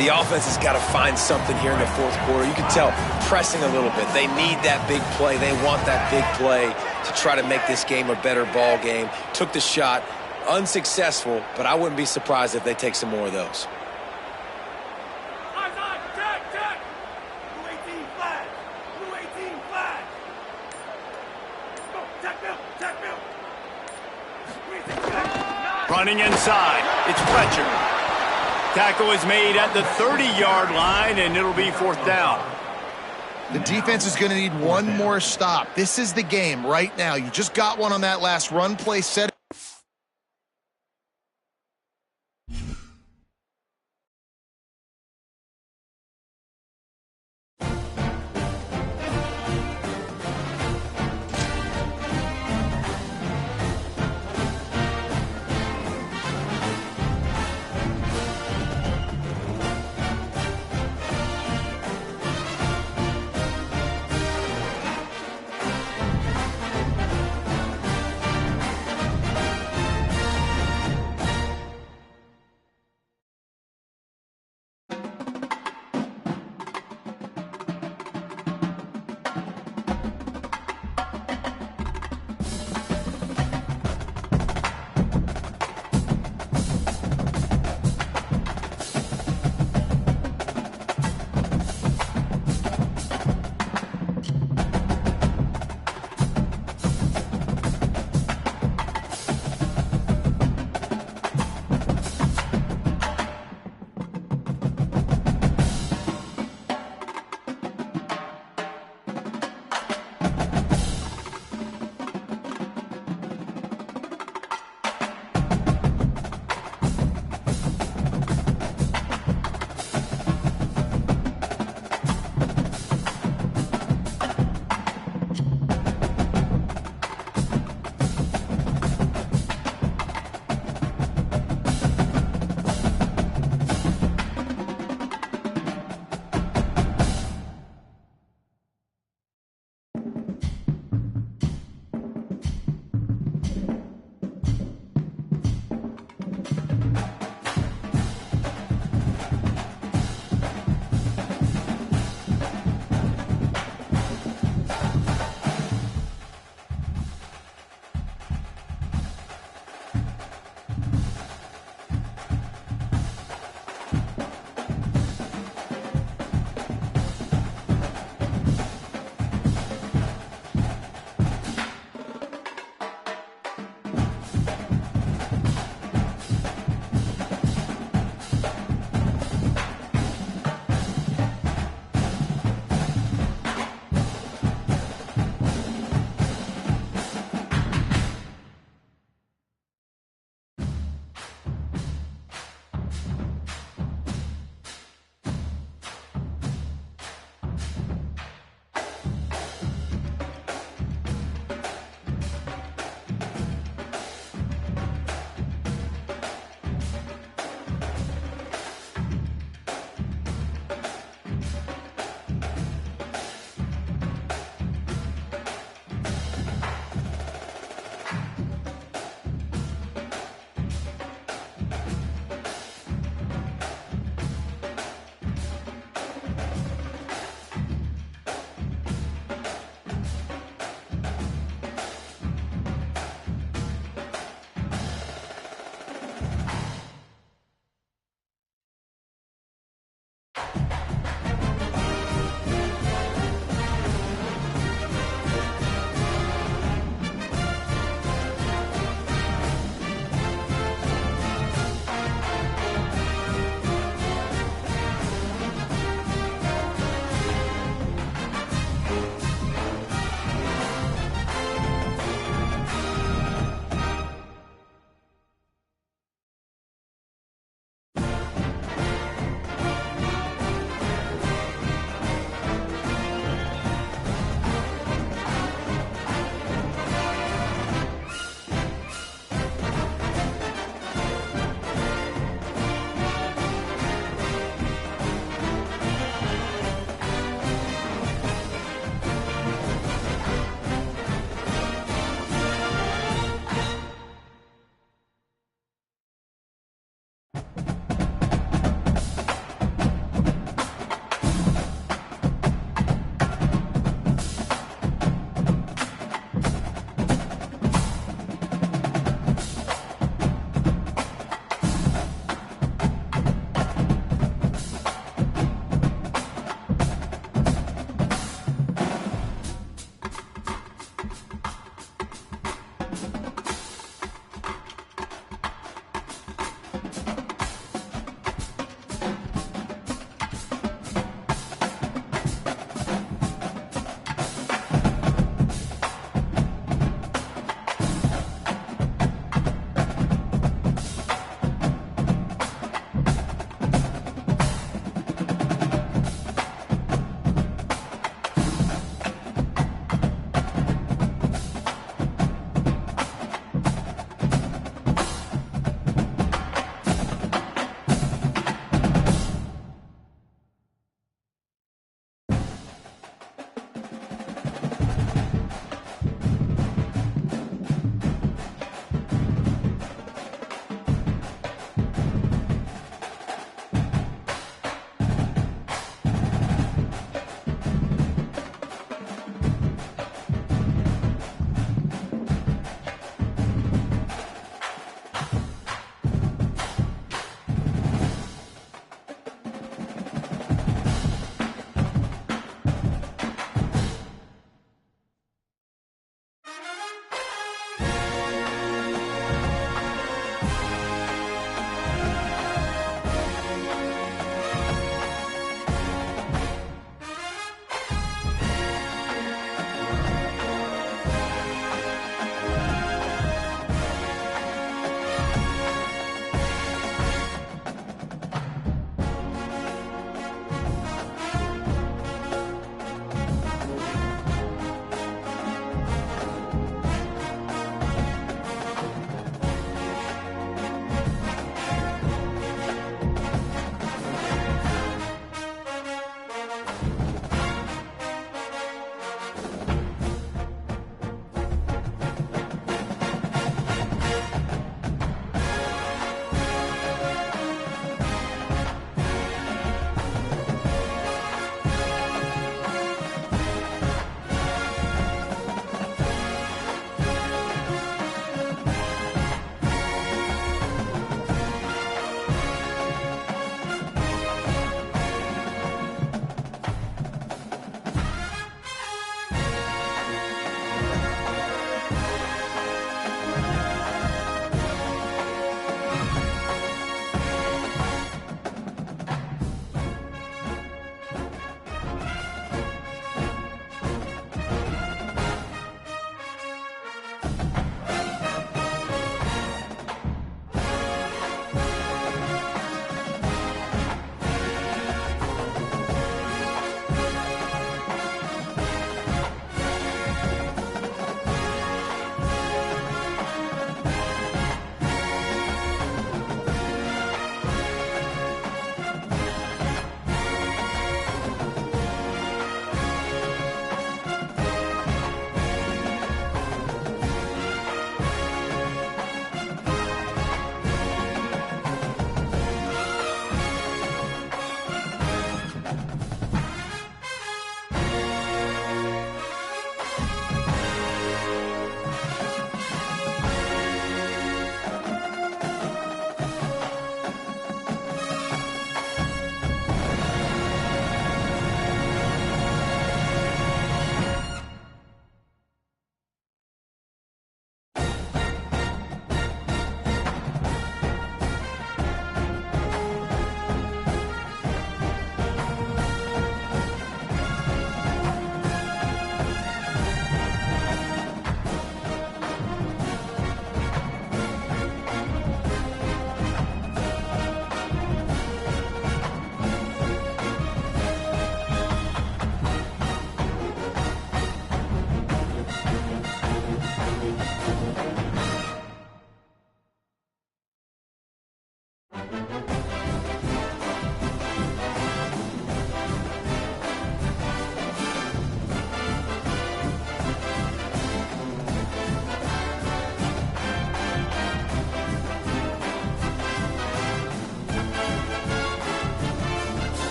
The offense has got to find something here in the 4th quarter. You can tell, pressing a little bit. They need that big play. They want that big play to try to make this game a better ball game. Took the shot, unsuccessful, but I wouldn't be surprised if they take some more of those. Running inside, it's Fletcher. Tackle is made at the 30-yard line, and it'll be 4th down. The defense is going to need one more stop. This is the game right now. You just got one on that last run play set.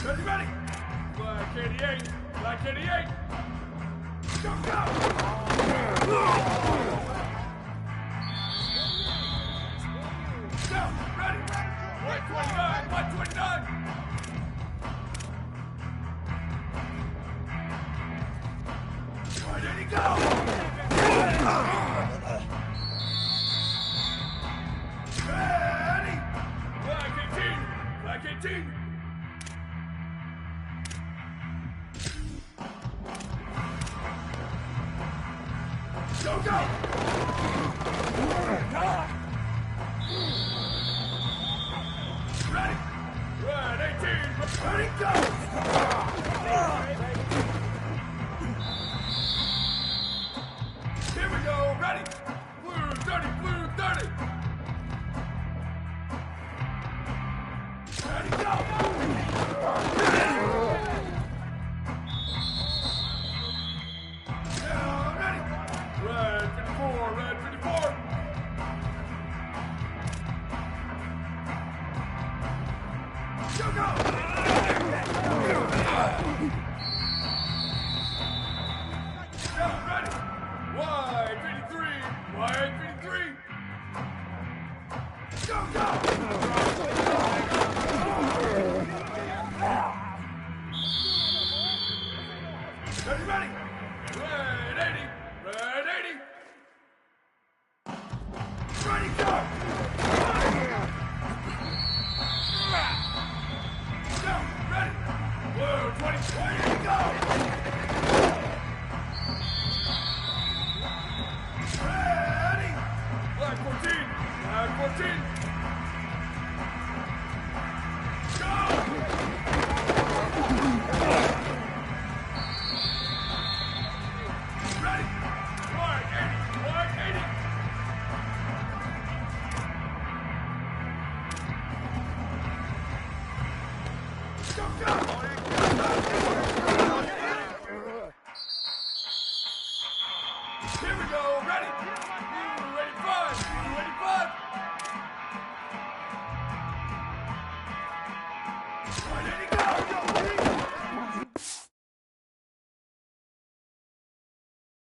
Ready, ready. Black 88. Black 88. Go, go. Go, ready. 129. 129. Where did he go? Ready. Black 18. Black 18. Go, go! Ready! Red 18! Ready, go! Here we go, ready! Blue 30, blue 30! Ready, go! Yeah, ready! Red 54, red 54! Go, go! Yeah, ready! White 53, white 53! Go, go! Ready, ready! Red 80, red 80! Ready, go! Go, ready! Blue 20, ready, go! Ready! Black 14, black 14! Go! Ready! White 80, white 80! Here we go, ready!